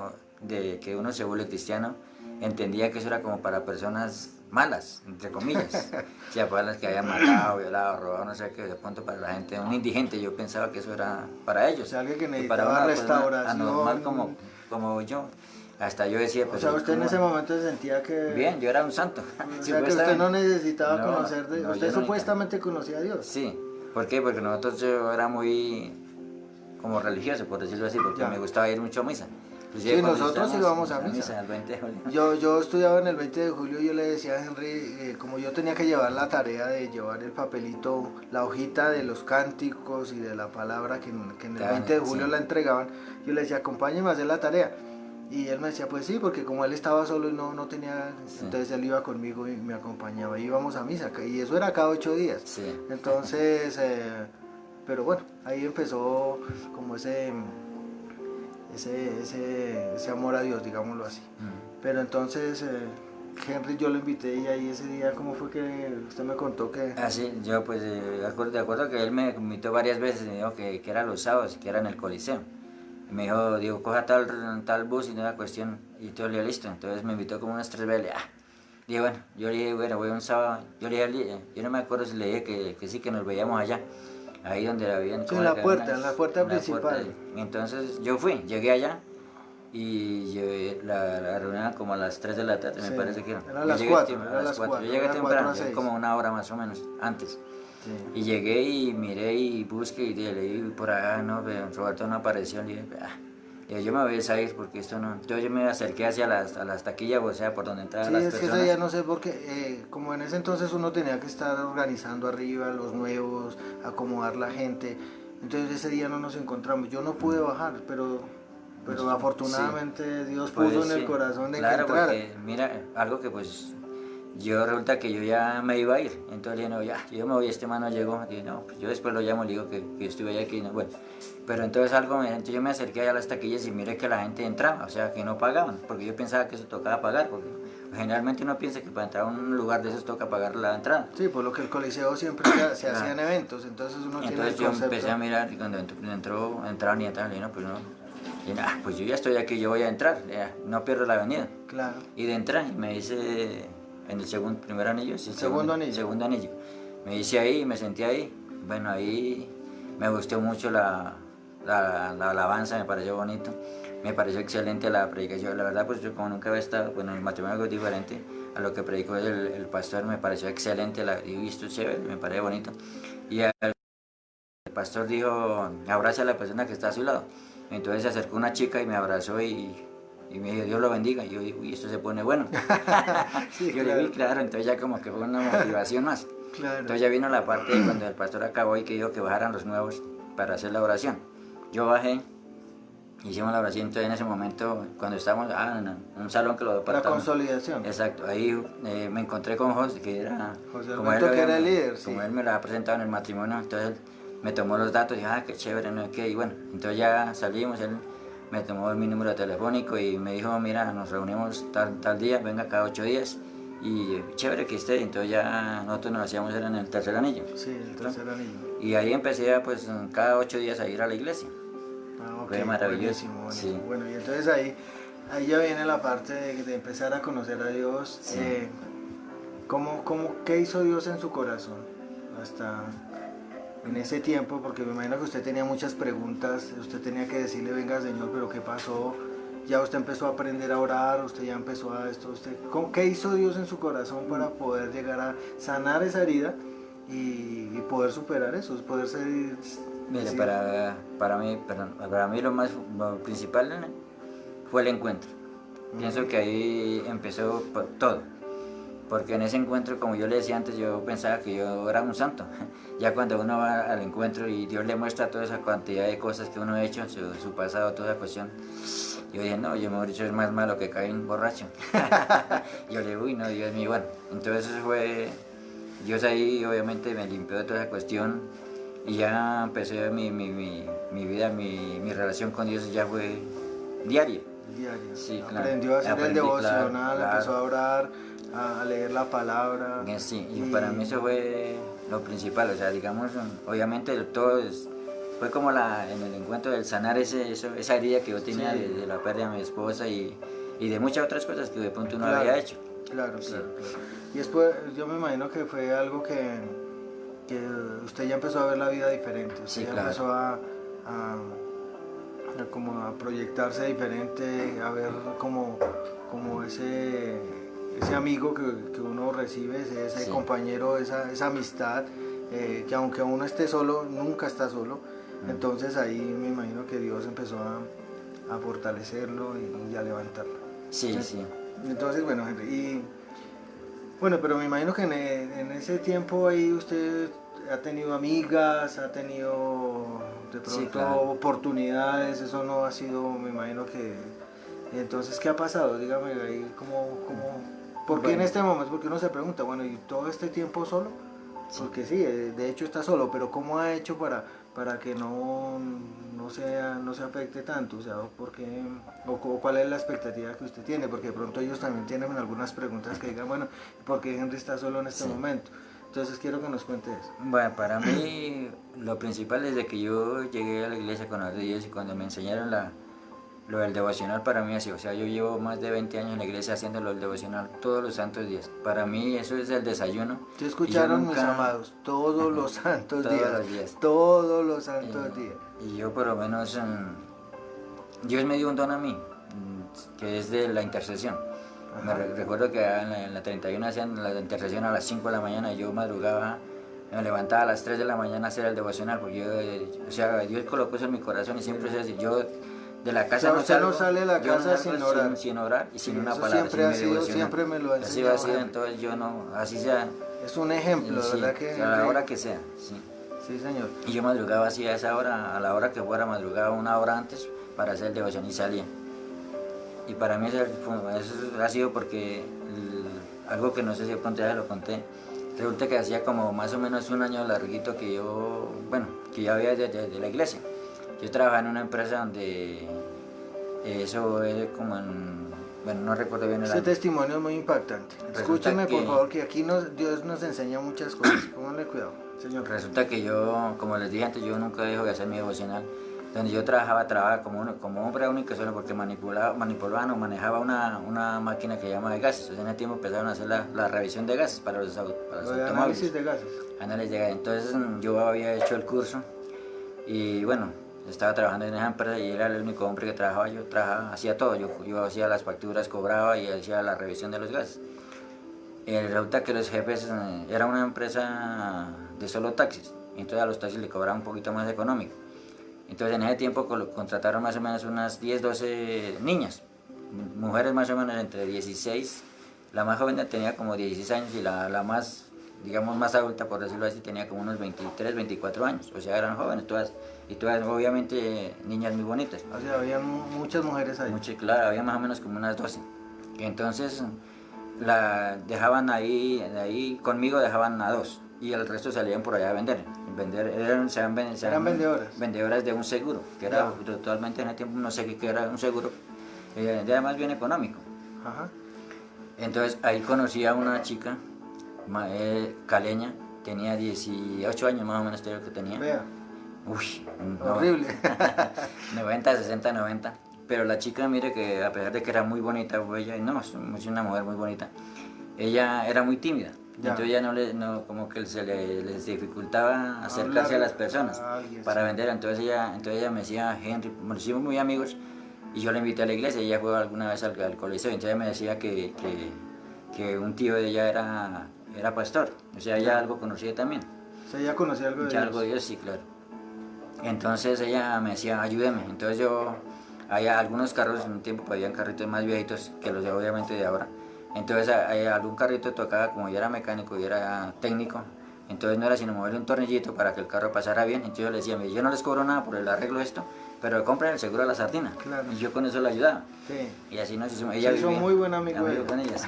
de que uno se vuelve cristiano, entendía que eso era como para personas malas, entre comillas. O sea, para las que habían matado, violado, robado, no sé qué, de pronto para la gente, un indigente, yo pensaba que eso era para ellos. O sea, alguien que Y para necesitaba una persona restauración. anormal como yo, hasta yo decía, O pero sea, usted en ¿cómo? ese momento se sentía que... Bien, yo era un santo. O sea, que usted no necesitaba No, conocer... no, usted yo no supuestamente conocía a Dios. Sí, ¿por qué? Porque yo era muy como religioso, por decirlo así, porque Ya. me gustaba ir mucho a misa. Sí, nosotros íbamos a misa. El 20 de julio. Yo estudiaba en el 20 de julio y yo le decía a Henry, como yo tenía que llevar la tarea de llevar el papelito, la hojita de los cánticos y de la palabra que en el 20 de julio sí. la entregaban, yo le decía, acompáñeme a hacer la tarea. Y él me decía, pues sí, porque como él estaba solo y no tenía, Sí. entonces él iba conmigo y me acompañaba. Íbamos a misa, y eso era cada 8 días. Sí. Entonces, pero bueno, ahí empezó como ese amor a Dios, digámoslo así. Pero entonces, Henry, yo lo invité, y ahí ese día, ¿cómo fue que usted me contó que...? Así, yo pues de acuerdo que él me invitó varias veces, me dijo que era los sábados, que era en el Coliseo. Y me dijo, coja tal bus y no era cuestión. Y todo le dije, listo. Entonces me invitó como unas 3 veces. Dije, bueno, yo le dije, bueno, voy un sábado. Yo no me acuerdo si le dije que sí, que nos veíamos allá. Ahí donde la habían. Sí, en la puerta principal. Y entonces yo fui, llegué allá. Y la reunión como a las 3 de la tarde, Sí, me parece que era. Era a las 4. Era a las 4. Yo llegué temprano, como una hora más o menos antes. Sí. Y llegué y miré y busqué y le dije, por acá no, Roberto no apareció. Le dije, Yo me voy a ir porque esto no. Entonces yo me acerqué hacia a las taquillas, o sea, por donde entraban Sí, las es que personas. eso ya no sé porque como en ese entonces uno tenía que estar organizando arriba los nuevos, acomodar la gente, entonces ese día no nos encontramos. Yo no pude bajar, pero Sí, afortunadamente Dios puso pues en el sí, corazón de que claro, entrara. porque mira, algo que pues yo resulta que yo ya me iba a ir, entonces le dije, no, ya, yo me voy, este man no llegó, dije, no, pues yo después lo llamo, le digo que estuve allá, que no, bueno, pero entonces entonces yo me acerqué allá a las taquillas y miré que la gente entraba, o sea, que no pagaban, porque yo pensaba que eso tocaba pagar, porque generalmente uno piensa que para entrar a un lugar de esos toca pagar la entrada. Sí, por lo que el Coliseo siempre se hacían eventos, entonces uno tiene el Entonces yo empecé a concepto. mirar y cuando entraron y entraron, y no, pues no. Y pues yo ya estoy aquí, yo voy a entrar, ya, no pierdo la avenida. Claro. Y de entrar, y me dice en el primer anillo, sí, Segundo anillo. segundo anillo. Me dice ahí, me senté ahí. Bueno, ahí me gustó mucho la alabanza, me pareció bonito. Me pareció excelente la predicación. La verdad, pues yo como nunca había estado, bueno, el matrimonio es diferente a lo que predicó el pastor, me pareció excelente, he visto chévere, me pareció bonito. Y el pastor dijo, abraza a la persona que está a su lado. Entonces se acercó una chica y me abrazó y me dijo, Dios lo bendiga. Y yo dije, uy, esto se pone bueno. Sí, Yo claro. le vi, claro, entonces ya como que fue una motivación más. Claro. Entonces ya vino la parte de cuando el pastor acabó y que dijo que bajaran los nuevos para hacer la oración. Yo bajé, hicimos la oración, entonces en ese momento, cuando estábamos en un salón que lo La apartamos. consolidación. Exacto, ahí me encontré con José, que era, José como él, Alberto, que era el líder, sí. como él me lo había presentado en el matrimonio, entonces me tomó los datos y dije, qué chévere, no sé qué, y bueno, entonces ya salimos, él me tomó mi número telefónico y me dijo, mira, nos reunimos tal día, venga cada 8 días, y chévere que esté, entonces ya nosotros nos hacíamos en el tercer anillo. Sí, el tercer anillo. Y ahí empecé pues cada 8 días a ir a la iglesia. Ok, Fue maravilloso. buenísimo, buenísimo. Sí. Bueno, y entonces ahí ya viene la parte de empezar a conocer a Dios. Sí. ¿Qué hizo Dios en su corazón hasta en ese tiempo? Porque me imagino que usted tenía muchas preguntas, usted tenía que decirle, venga Señor, pero ¿qué pasó? Ya usted empezó a aprender a orar, usted ya empezó a esto, ¿qué hizo Dios en su corazón para poder llegar a sanar esa herida y poder superar eso, poder ser... Mire, para mí lo principal fue el encuentro. Pienso que ahí empezó todo. Porque en ese encuentro, como yo le decía antes, yo pensaba que yo era un santo. Ya cuando uno va al encuentro y Dios le muestra toda esa cantidad de cosas que uno ha hecho, su pasado, toda esa cuestión, yo dije, no, yo mejor dicho es más malo que Caín borracho. Yo le dije, uy, no, Dios mío, bueno. Entonces Dios ahí obviamente me limpió de toda esa cuestión y ya empecé mi vida, mi relación con Dios ya fue diaria. Diario. Sí, claro. Aprendió a hacer el devocional, claro. Empezó a orar, a leer la palabra. Sí, y para mí eso fue lo principal, o sea, digamos, obviamente fue como en el encuentro del sanar esa herida que yo tenía Sí. de la pérdida de mi esposa y de muchas otras cosas que de pronto uno Claro, había hecho. Claro, Sí. claro. Y después yo me imagino que fue algo que usted ya empezó a ver la vida diferente, usted Sí, ya claro. empezó a como a proyectarse diferente, a ver como ese amigo que uno recibe, ese Sí. compañero, esa amistad, que aunque uno esté solo, nunca está solo. Entonces ahí me imagino que Dios empezó a fortalecerlo y a levantarlo. Sí, sí. Entonces, bueno, bueno, pero me imagino que en ese tiempo ahí usted ha tenido amigas, ha tenido de pronto Sí, claro. oportunidades, eso no ha sido, me imagino que... Entonces, ¿qué ha pasado? Dígame ahí, ¿por qué en Bueno. este momento? Porque uno se pregunta, bueno, ¿y todo este tiempo solo? Sí. Porque sí, de hecho está solo, pero ¿cómo ha hecho para que no se afecte tanto? O sea, ¿cuál es la expectativa que usted tiene? Porque de pronto ellos también tienen algunas preguntas que digan, bueno, ¿por qué Henry está solo en este Sí. momento? Entonces quiero que nos cuente eso. Bueno, para mí lo principal desde que yo llegué a la iglesia con los Dios y cuando me enseñaron lo del devocional para mí así, o sea, yo llevo más de 20 años en la iglesia haciéndolo el devocional todos los santos días. Para mí eso es el desayuno. ¿Sí escucharon, nunca... mis amados? Todos los santos todos días. los días. Todos los santos días. Y yo por lo menos, Dios me dio un don a mí, que es de la intercesión. Recuerdo que en la 31 hacían la intercesión a las 5 de la mañana y yo madrugaba, me levantaba a las 3 de la mañana a hacer el devocional, porque o sea, Dios colocó eso en mi corazón y siempre es así, yo de la O casa sea, no usted salgo, no sale de la yo no casa salgo sin orar. sin orar y sin Sí, una eso palabra, siempre sin ha mi sido, devocional. siempre me lo ha Así ha enseñado sido, Henry. entonces yo no, así sea, Es un ejemplo, sí, ¿verdad que a la Henry? hora que sea, sí. Sí, señor. Y yo madrugaba así a esa hora, a la hora que fuera, madrugaba una hora antes para hacer el devoción y salía. Y para mí eso ha sido porque algo que no sé si de pronto ya lo conté, resulta que hacía como más o menos un año larguito que yo, bueno, que ya había de la iglesia. Yo trabajaba en una empresa donde eso es como en, bueno, no recuerdo bien el Este año. testimonio es muy impactante. Resulta Escúcheme, por que- favor, que aquí Dios nos enseña muchas cosas. Pónganle cuidado, señor. Resulta que yo, como les dije antes, yo nunca dejo de hacer mi devocional. Donde yo trabajaba como hombre único solo porque manipulaba o manejaba una máquina que llama de gases. O sea, en ese tiempo empezaron a hacer la revisión de gases para los Lo de automóviles. análisis de gases. Análisis de gases. Entonces yo había hecho el curso y bueno, estaba trabajando en esa empresa y era el único hombre que trabajaba. Yo trabajaba, hacía todo. Yo hacía las facturas, cobraba y hacía la revisión de los gases. Resulta que los jefes, era una empresa de solo taxis, entonces a los taxis le cobraban un poquito más económico. Entonces en ese tiempo contrataron más o menos unas 10, 12 niñas, mujeres más o menos entre 16, la más joven tenía como 16 años y la más, digamos más adulta por decirlo así, tenía como unos 23, 24 años, o sea eran jóvenes todas, y todas obviamente niñas muy bonitas. O sea, había muchas mujeres ahí. Claro, había más o menos como unas 12. Entonces la dejaban ahí conmigo, dejaban a 2 y el resto salían por allá a vender. Eran vendedoras. Vendedoras de un seguro, que era totalmente en ese tiempo, no sé qué era un seguro, además bien económico. Ajá. Entonces ahí conocí a una chica caleña, tenía 18 años más o menos, creo que tenía. Vea. Uy, horrible. 90, 60, 90. Pero la chica, mire que a pesar de que era muy bonita, ella, no, es una mujer muy bonita, ella era muy tímida. Ya. Entonces ya como que les dificultaba acercarse a las personas para vender. Entonces ella me decía, Henry, nos hicimos muy amigos y yo la invité a la iglesia. Ella fue alguna vez al coliseo. Entonces ella me decía que un tío de ella era pastor. O sea, ella algo conocía también. O sea, ella conocía algo de Ya Dios. algo de Dios, sí, claro. Entonces ella me decía, ayúdeme. Entonces había algunos carros, en un tiempo habían carritos más viejitos que los de obviamente de ahora. Entonces algún carrito tocaba, como yo era mecánico y era técnico, entonces no era sino moverle un tornillito para que el carro pasara bien. Entonces yo le decía, yo no les cobro nada por el arreglo de esto, pero compren el seguro a la sardina. Claro. Y yo con eso le ayudaba. Sí. Y así nos hicimos. Ella vivía muy buen amigo de con ellas.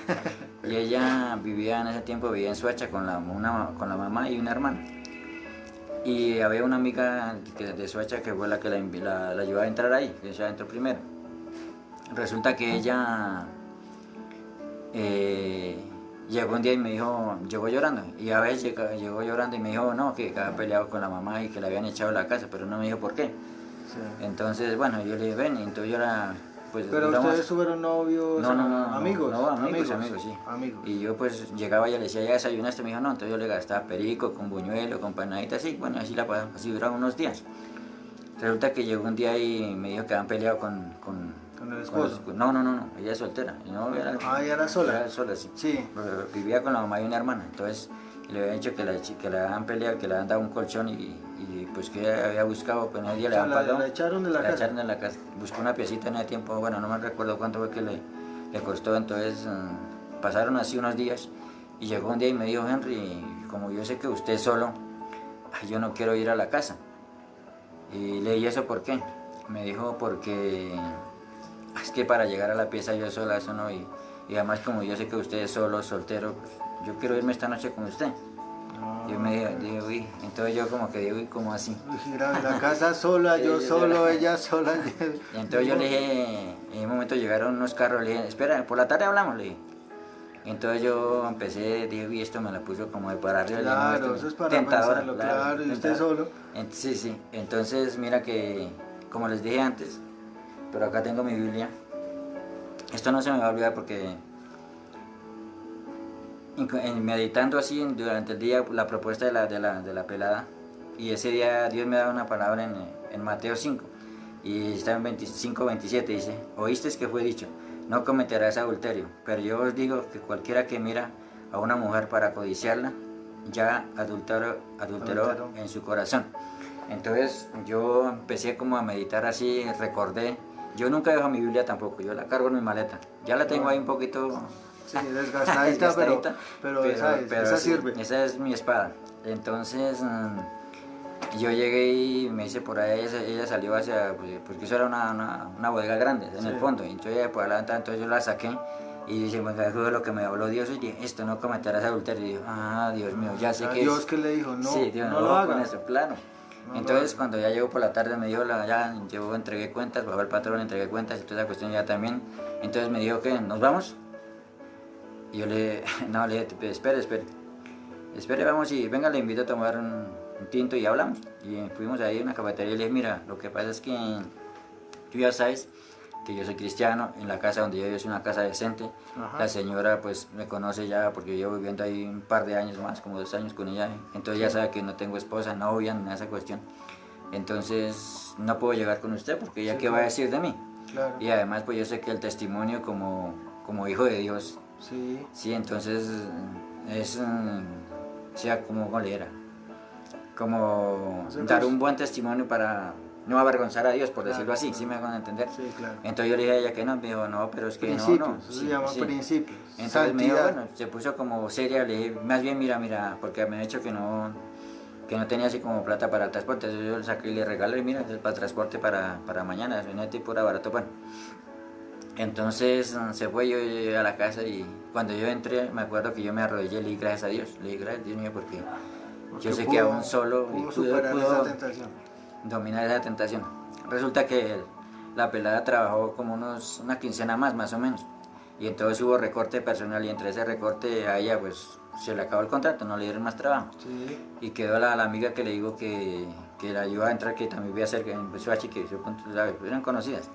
Y ella vivía en ese tiempo, vivía en Soacha con la mamá y una hermana. Y había una amiga de Soacha que fue la que la ayudó a entrar ahí, que ella entró primero. Resulta que ella llegó un día y me dijo, llegó llorando, y a veces llegó llorando y me dijo, no, que había peleado con la mamá y que la habían echado de la casa, pero no me dijo por qué. Sí. Entonces, bueno, yo le dije, ven, y entonces yo pues... ¿Pero ustedes fueron novios? No, ¿amigos? No, amigos, sí. Amigos. Y yo pues llegaba y le decía, ¿ya desayunaste? Me dijo, no, entonces yo le gastaba perico, con buñuelo, con panadita, así, bueno, así duraba unos días. Resulta que llegó un día y me dijo que habían peleado con el esposo. No, ella es soltera. No, ella era sola. Era sola, sí. Sí. Vivía con la mamá y una hermana. Entonces le habían dicho que la habían peleado, que le habían dado un colchón y pues que ella había buscado, pues ella le habían pagado. La echaron de la casa. La echaron de la casa. Buscó una piecita en ese tiempo, bueno, no me recuerdo cuánto fue que le costó. Entonces pasaron así unos días y llegó un día y me dijo, Henry, como yo sé que usted es solo, yo no quiero ir a la casa. Y le dije, ¿eso por qué? Me dijo, porque es que para llegar a la pieza yo sola, eso no, y además como yo sé que usted es solo, soltero, pues, yo quiero irme esta noche con usted. Yo me digo, uy, entonces yo como que digo, uy, ¿cómo así? Uy, la casa sola, yo solo, ella sola. Y entonces yo le dije, en un momento llegaron unos carros, le dije, espera, por la tarde hablamos, le dije. Y entonces yo empecé, dije, uy, esto me la puso como de para arriba. Claro, eso es para pensarlo, claro, y usted solo. Sí, entonces mira que, como les dije antes, pero acá tengo mi Biblia. Esto no se me va a olvidar porque meditando así durante el día la propuesta de la pelada, y ese día Dios me da una palabra en Mateo 5 y está en 25-27, dice, oíste que fue dicho, no cometerás adulterio, pero yo os digo que cualquiera que mira a una mujer para codiciarla ya adulteró en su corazón. Entonces yo empecé como a meditar así, recordé Yo nunca dejo mi Biblia tampoco, yo la cargo en mi maleta. Ya la tengo ahí un poquito sí, desgastadita, pero esa sí, sirve. esa es mi espada. Entonces yo llegué y me hice por ahí, ella salió hacia, pues, porque eso era una bodega grande en el fondo, y entonces por adelante, entonces yo la saqué y dice, bueno, eso es lo que me habló Dios, y dije, esto no cometerás adulterio, y yo, Dios mío, ya sé que Dios es. que le dijo, no, Sí, Dios, no lo haga. Con eso, claro. Entonces cuando ya llegó por la tarde me dijo, yo entregué cuentas, bajó el patrón, entregué cuentas y toda esa cuestión ya también. Entonces me dijo que nos vamos. Y yo no, le dije, espere, vamos y venga, le invito a tomar un tinto y hablamos. Y fuimos ahí a una cafetería y le dije, mira, lo que pasa es que tú ya sabes que yo soy cristiano, en la casa donde yo vivo es una casa decente. Ajá. La señora pues me conoce ya porque yo viviendo ahí un par de años más, como 2 años con ella, entonces ya sabe que no tengo esposa, novia, ni esa cuestión. Entonces no puedo llegar con usted porque ella qué va a decir de mí. Claro. Y además pues yo sé que el testimonio como hijo de Dios, sí, entonces es, sea como golera, como dar un buen testimonio para no avergonzar a Dios, por decirlo así, ¿sí me van a entender? Sí, claro. Entonces yo le dije a ella que no, me dijo, no, pero es que principios, no. Eso se llama principios. Entonces Santidad. me dijo, bueno, se puso como seria, le dije, más bien mira, porque me ha dicho que no tenía así como plata para el transporte, entonces yo le saqué y le regalé, mira, es para el transporte para mañana, es un tipo era barato, bueno. Entonces se fue, yo llegué a la casa y cuando yo entré, me acuerdo que yo me arrodillé y le di gracias a Dios, le di gracias a Dios mío porque yo sé que aún solo pudo superar esa tentación. Dominar esa tentación. Resulta que la pelada trabajó como una quincena más o menos, y entonces hubo recorte personal y entre ese recorte a ella pues se le acabó el contrato, no le dieron más trabajo. Sí. Y quedó la amiga que le digo que la ayudó a entrar, que también voy a hacer, que empezó a chique, eran conocidas.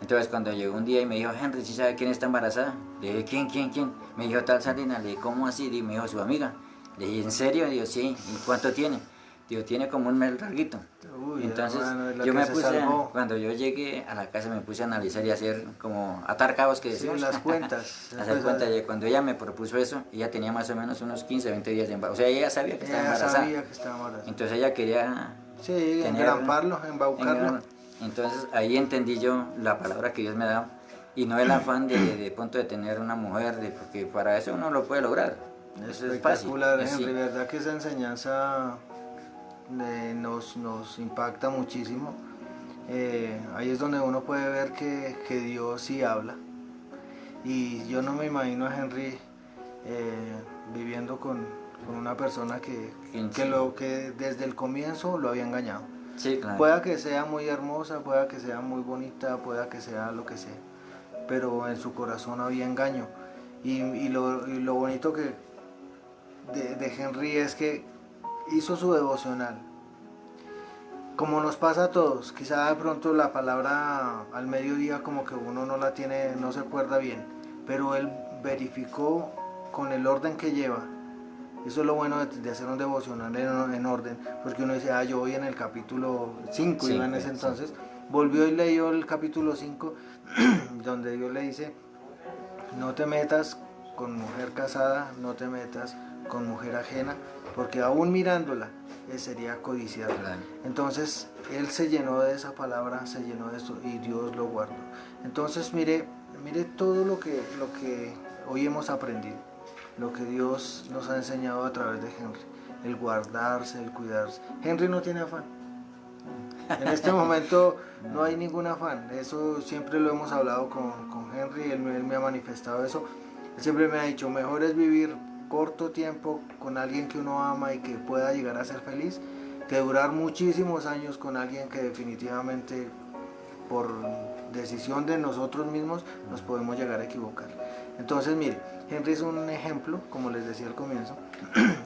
Entonces cuando llegó un día y me dijo, Henry, ¿sí sabe quién está embarazada? Le dije, ¿quién? Me dijo tal Salina, le dije, ¿cómo así? Y me dijo, su amiga. Le dije, ¿en serio? Digo, sí. ¿Y cuánto tiene? Digo, tiene como un mes larguito. Entonces yo me puse, cuando yo llegué a la casa me puse a analizar y hacer como atar cabos que decimos. Sí, las cuentas. Hacer cuentas. Cuando ella me propuso eso, ella tenía más o menos unos 15, 20 días de embarazo. O sea, ella sabía que estaba embarazada. Entonces ella quería... Sí, engramparlo, embaucarlo. Entonces ahí entendí yo la palabra que Dios me daba y no el afán de punto de tener una mujer, porque para eso uno lo puede lograr. Eso es espectacular, Henry, verdad que esa enseñanza nos impacta muchísimo. Ahí es donde uno puede ver que Dios sí habla. Y yo no me imagino a Henry viviendo con una persona que desde el comienzo lo había engañado. Sí, claro. Pueda que sea muy hermosa, pueda que sea muy bonita, pueda que sea lo que sea, pero en su corazón había engaño. Y lo bonito que de Henry es que hizo su devocional. Como nos pasa a todos, quizá de pronto la palabra al mediodía como que uno no la tiene, no se acuerda bien, pero él verificó con el orden que lleva. Eso es lo bueno de hacer un devocional en orden, porque uno dice, yo voy en el capítulo 5, iba en ese entonces, volvió y leyó el capítulo 5, donde Dios le dice, no te metas con mujer casada, no te metas con mujer ajena, porque aún mirándola, sería codiciarla. Entonces, él se llenó de esa palabra, se llenó de eso, y Dios lo guardó. Entonces, mire todo lo que hoy hemos aprendido. Lo que Dios nos ha enseñado a través de Henry, el guardarse, el cuidarse. Henry no tiene afán. En este momento no hay ningún afán. Eso siempre lo hemos hablado con Henry, él me ha manifestado eso. Él siempre me ha dicho, mejor es vivir corto tiempo con alguien que uno ama y que pueda llegar a ser feliz, que durar muchísimos años con alguien que definitivamente por decisión de nosotros mismos nos podemos llegar a equivocar. Entonces, mire, Henry es un ejemplo, como les decía al comienzo,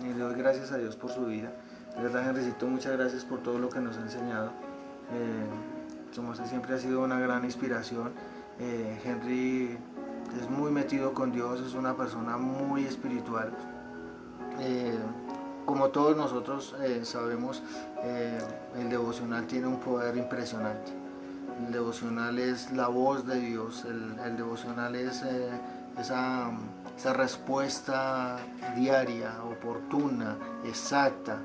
y le doy gracias a Dios por su vida. De verdad, Henrycito, muchas gracias por todo lo que nos ha enseñado. Siempre ha sido una gran inspiración. Henry es muy metido con Dios, es una persona muy espiritual. Como todos nosotros sabemos, el devocional tiene un poder impresionante. El devocional es la voz de Dios, el devocional es esa respuesta diaria, oportuna, exacta,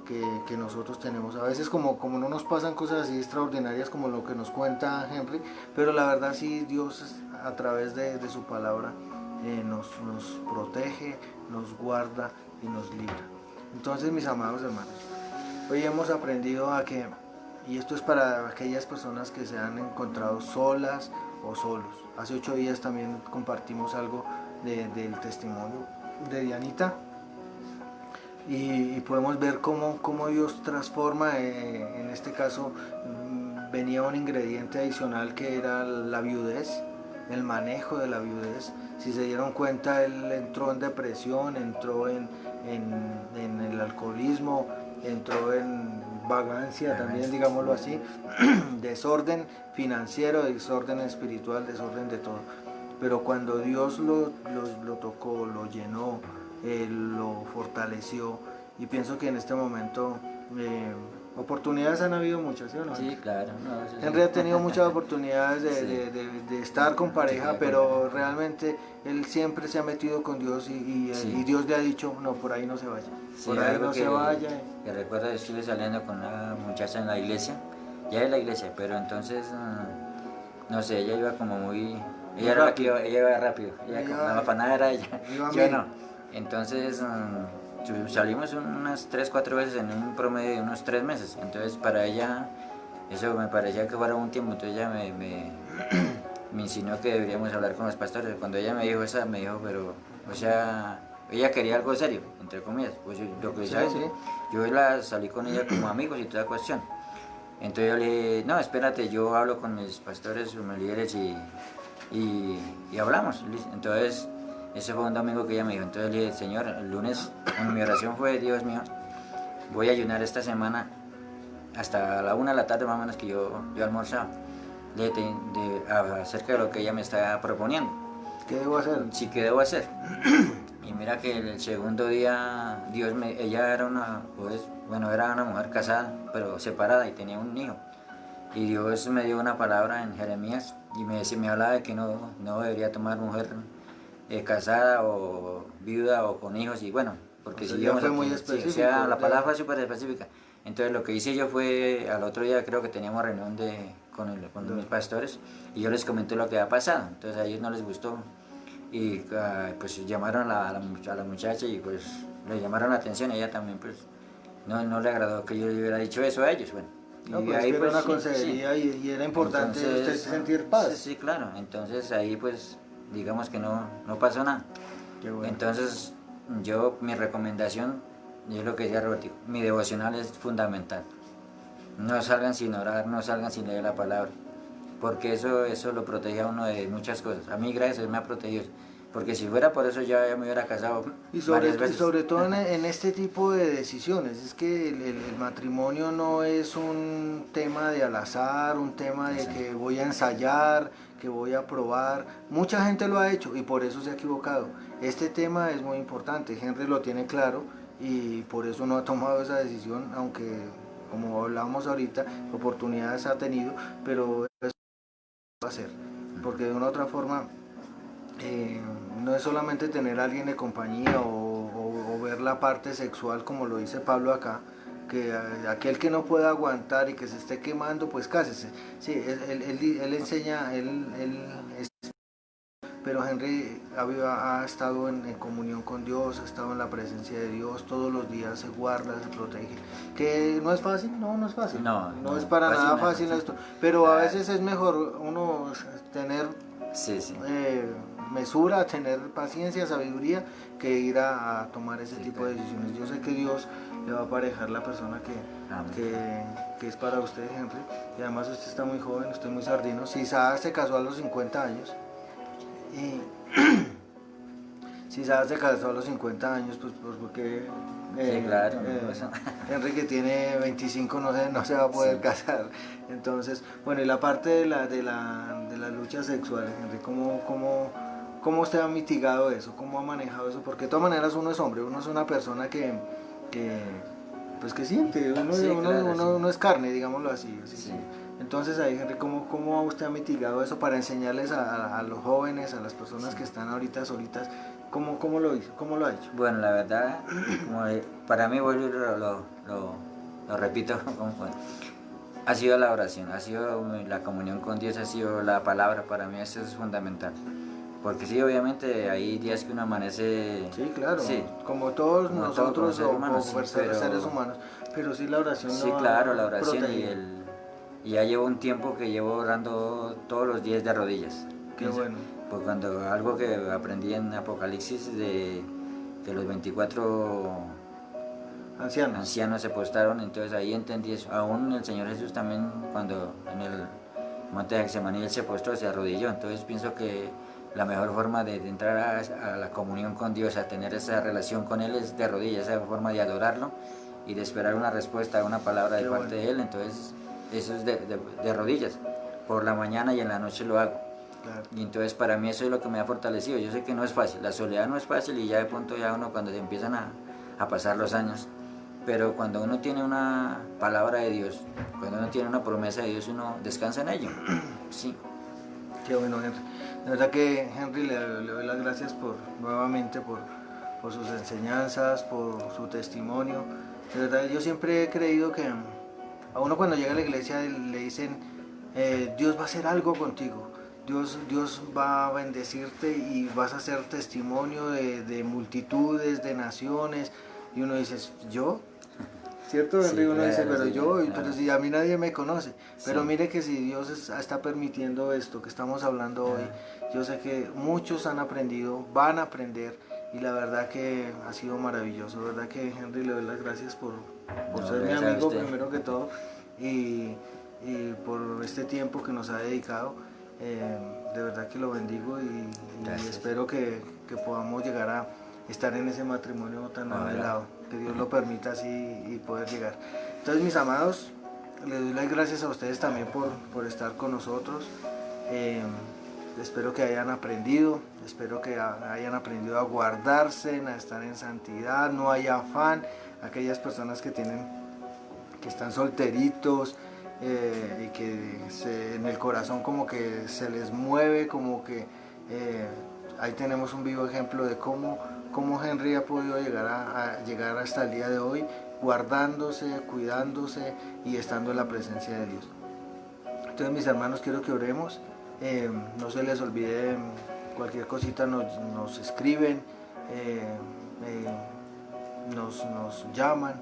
que nosotros tenemos. A veces como no nos pasan cosas así extraordinarias como lo que nos cuenta Henry, pero la verdad sí Dios a través de su palabra nos protege, nos guarda y nos libra. Entonces, mis amados hermanos, hoy hemos aprendido a que, y esto es para aquellas personas que se han encontrado solas o solos. Hace 8 días también compartimos algo del testimonio de Dianita, y podemos ver cómo Dios transforma. En este caso venía un ingrediente adicional que era la viudez, el manejo de la viudez. Si se dieron cuenta, él entró en depresión, entró en el alcoholismo, entró en vagancia también, digámoslo así, desorden financiero, desorden espiritual, desorden de todo. Pero cuando Dios lo tocó, lo llenó, lo fortaleció, y pienso que en este momento oportunidades han habido muchas, ¿sí o no? Sí, claro. No, Henry ha tenido muchas oportunidades de estar con pareja, pero realmente él siempre se ha metido con Dios y Dios le ha dicho, no, por ahí no se vaya, por ahí no se vaya. Que recuerdo, estuve saliendo con una muchacha en la iglesia, ya en la iglesia, pero entonces, no sé, ella iba como muy... Ella iba rápido, la afanada era ella, yo no. Entonces salimos unas 3-4 veces en un promedio de unos 3 meses, entonces para ella eso me parecía que fuera un tiempo, entonces ella me insinuó que deberíamos hablar con los pastores. Cuando ella me dijo esa, me dijo, pero, o sea, ella quería algo serio, entre comillas, pues lo que sabes, yo la salí con ella como amigos y toda cuestión. Entonces yo le dije, no, espérate, yo hablo con mis pastores, mis líderes y hablamos. Entonces, ese fue un domingo que ella me dijo. Entonces le dije, Señor, el lunes mi oración fue, Dios mío, voy a ayunar esta semana hasta la 1 de la tarde más o menos que yo almorzaba, acerca de lo que ella me está proponiendo. ¿Qué debo hacer? Sí, ¿qué debo hacer? Y mira que el segundo día, ella era era una mujer casada, pero separada y tenía un hijo. Y Dios me dio una palabra en Jeremías y me hablaba de que no debería tomar mujer casada o viuda o con hijos, y bueno, porque si yo fue muy específico, o sea, la palabra fue súper específica. Entonces lo que hice yo fue, al otro día creo que teníamos reunión con mis pastores, y yo les comenté lo que había pasado. Entonces a ellos no les gustó y pues llamaron a la muchacha y pues le llamaron la atención, y ella también pues no le agradó que yo le hubiera dicho eso a ellos. Bueno, no, pues ahí era una consejería y era importante entonces, usted sentir paz. Sí, claro, entonces ahí pues digamos que no pasó nada. Qué bueno. Entonces mi recomendación, yo lo que decía Roberto, mi devocional es fundamental. No salgan sin orar, no salgan sin leer la palabra, porque eso lo protege a uno de muchas cosas. A mí, gracias a Dios, me ha protegido, porque si fuera por eso ya me hubiera casado varias veces. Y sobre todo en este tipo de decisiones, es que el matrimonio no es un tema de al azar, un tema de que voy a ensayar, que voy a probar. Mucha gente lo ha hecho y por eso se ha equivocado. Este tema es muy importante, Henry lo tiene claro y por eso no ha tomado esa decisión, aunque como hablábamos ahorita, oportunidades ha tenido, pero eso va a hacer, porque de una u otra forma no es solamente tener a alguien de compañía o ver la parte sexual, como lo dice Pablo acá, que aquel que no pueda aguantar y que se esté quemando, pues cásese. Sí, él enseña, pero Henry ha estado en comunión con Dios, ha estado en la presencia de Dios, todos los días se guarda, se protege. ¿Que no es fácil? No es fácil. No es para nada fácil esto, pero a veces es mejor uno tener mesura, tener paciencia, sabiduría, que ir a tomar ese tipo de decisiones. Yo sé que Dios le va a aparejar la persona que es para usted, Henry, y además usted está muy joven, usted es muy sardino. Si Sara se casó a los 50 años, y si Sara se casó a los 50 años, pues porque claro, Henry, que tiene 25, no se va a poder casar. Entonces, bueno, y la parte de la lucha sexual, Henry, ¿cómo usted ha mitigado eso? ¿Cómo ha manejado eso? Porque de todas maneras uno es hombre, uno es una persona que siente, uno es carne, digámoslo así. Sí. Entonces ahí, Henry, ¿cómo usted ha mitigado eso para enseñarles a los jóvenes, a las personas que están ahorita solitas? ¿Cómo lo hizo? ¿Cómo lo ha hecho? Bueno, la verdad, para mí, vuelvo y lo repito, ha sido la oración, ha sido la comunión con Dios, ha sido la palabra, para mí eso es fundamental. Porque sí, obviamente hay días que uno amanece... Sí, claro, Sí, como todos como todo, como nosotros ser humano, sí, seres humanos, pero sí la oración sí, lo claro, la ha oración protegido. y ya llevo un tiempo que llevo orando todos los días de rodillas. Qué bueno. Pues cuando algo que aprendí en Apocalipsis que los 24 Ancianos. ancianos se postraron, entonces ahí entendí eso. Aún el Señor Jesús también cuando en el monte de Getsemaní él se postró, se arrodilló, entonces pienso que la mejor forma de entrar a la comunión con Dios, a tener esa relación con Él es de rodillas, esa forma de adorarlo y de esperar una respuesta, una palabra de Qué parte bueno. de Él, entonces eso es de rodillas. Por la mañana y en la noche lo hago. Claro. Y entonces para mí eso es lo que me ha fortalecido. Yo sé que no es fácil, la soledad no es fácil y ya de pronto ya uno cuando se empiezan a pasar los años, pero cuando uno tiene una palabra de Dios, cuando uno tiene una promesa de Dios, uno descansa en ello. Sí. Qué bueno, Henry. De verdad que Henry le doy las gracias nuevamente por sus enseñanzas, por su testimonio. De verdad, yo siempre he creído que a uno cuando llega a la iglesia le dicen, Dios va a hacer algo contigo. Dios va a bendecirte y vas a ser testimonio de multitudes, de naciones. Y uno dice, ¿yo? ¿Cierto, Sí, Henry? Uno dice, claro, pero sí, yo, claro. pero si a mí nadie me conoce. Pero Sí. mire que si Dios está permitiendo esto que estamos hablando hoy, yo sé que muchos han aprendido, van a aprender, y la verdad que ha sido maravilloso. La verdad que, Henry, le doy las gracias por No, ser mi gracias a amigo usted. primero que todo, y por este tiempo que nos ha dedicado. De verdad que lo bendigo y Gracias. espero que podamos llegar a estar en ese matrimonio tan Ojalá. anhelado, que Dios lo permita así y poder llegar. Entonces, mis amados, les doy las gracias a ustedes también por estar con nosotros. Espero que hayan aprendido, espero que hayan aprendido a guardarse, a estar en santidad, no hay afán. Aquellas personas que están solteritos, y que en el corazón como que se les mueve, como que ahí tenemos un vivo ejemplo de cómo Henry ha podido llegar hasta el día de hoy, guardándose, cuidándose y estando en la presencia de Dios. Entonces, mis hermanos, quiero que oremos. No se les olvide, cualquier cosita nos escriben, nos llaman,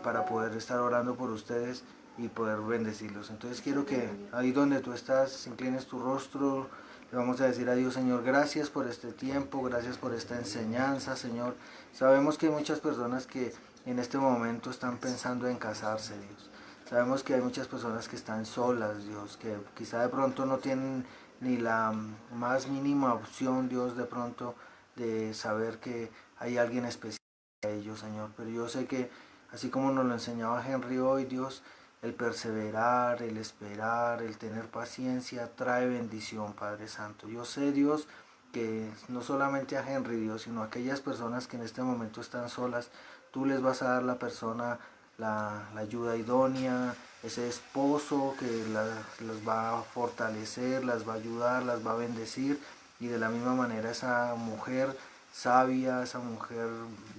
para poder estar orando por ustedes y poder bendecirlos. Entonces quiero que ahí donde tú estás, inclines tu rostro, le vamos a decir a Dios, Señor, gracias por este tiempo, gracias por esta enseñanza, Señor. Sabemos que hay muchas personas que en este momento están pensando en casarse, Dios. Sabemos que hay muchas personas que están solas, Dios, que quizá de pronto no tienen ni la más mínima opción, Dios, de pronto de saber que hay alguien especial a ellos, Señor. Pero yo sé que así como nos lo enseñaba Henry hoy, Dios, el perseverar, el esperar, el tener paciencia trae bendición, Padre Santo. Yo sé, Dios, que no solamente a Henry, Dios, sino a aquellas personas que en este momento están solas, tú les vas a dar la ayuda idónea, ese esposo que las va a fortalecer, las va a ayudar, las va a bendecir, y de la misma manera esa mujer sabia, esa mujer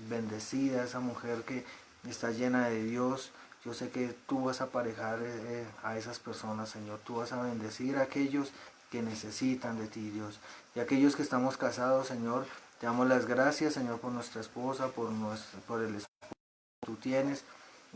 bendecida, esa mujer que está llena de Dios. Yo sé que tú vas a aparejar a esas personas, Señor. Tú vas a bendecir a aquellos que necesitan de ti, Dios. Y aquellos que estamos casados, Señor, te damos las gracias, Señor, por nuestra esposa, por el esposo que tú tienes.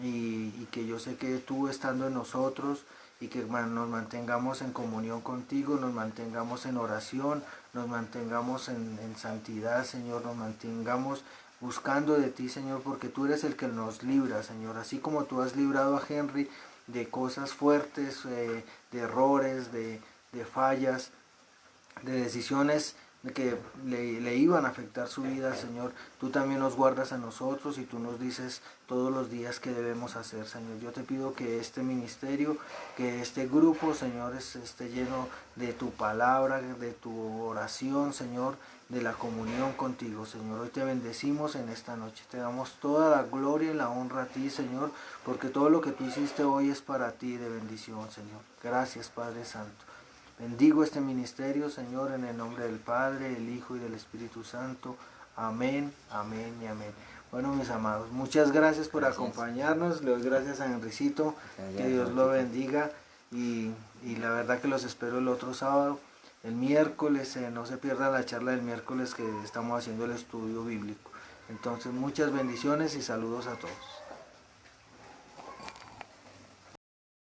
Y que yo sé que tú estando en nosotros y que nos mantengamos en comunión contigo, nos mantengamos en oración, nos mantengamos en santidad, Señor, nos mantengamos buscando de ti, Señor, porque tú eres el que nos libra, Señor, así como tú has librado a Henry de cosas fuertes, de errores, de fallas, de decisiones que le iban a afectar su vida, Señor. Tú también nos guardas a nosotros y tú nos dices todos los días qué debemos hacer, Señor. Yo te pido que este ministerio, que este grupo, Señor, esté lleno de tu palabra, de tu oración, Señor, de la comunión contigo, Señor. Hoy te bendecimos en esta noche. Te damos toda la gloria y la honra a ti, Señor, porque todo lo que tú hiciste hoy es para ti de bendición, Señor. Gracias, Padre Santo. Bendigo este ministerio, Señor, en el nombre del Padre, del Hijo y del Espíritu Santo. Amén, amén y amén. Bueno, mis amados, muchas gracias por Gracias. acompañarnos. Le doy gracias a Henricito, que Dios lo bendiga. Y la verdad que los espero el otro sábado. El miércoles, no se pierda la charla del miércoles que estamos haciendo el estudio bíblico. Entonces, muchas bendiciones y saludos a todos.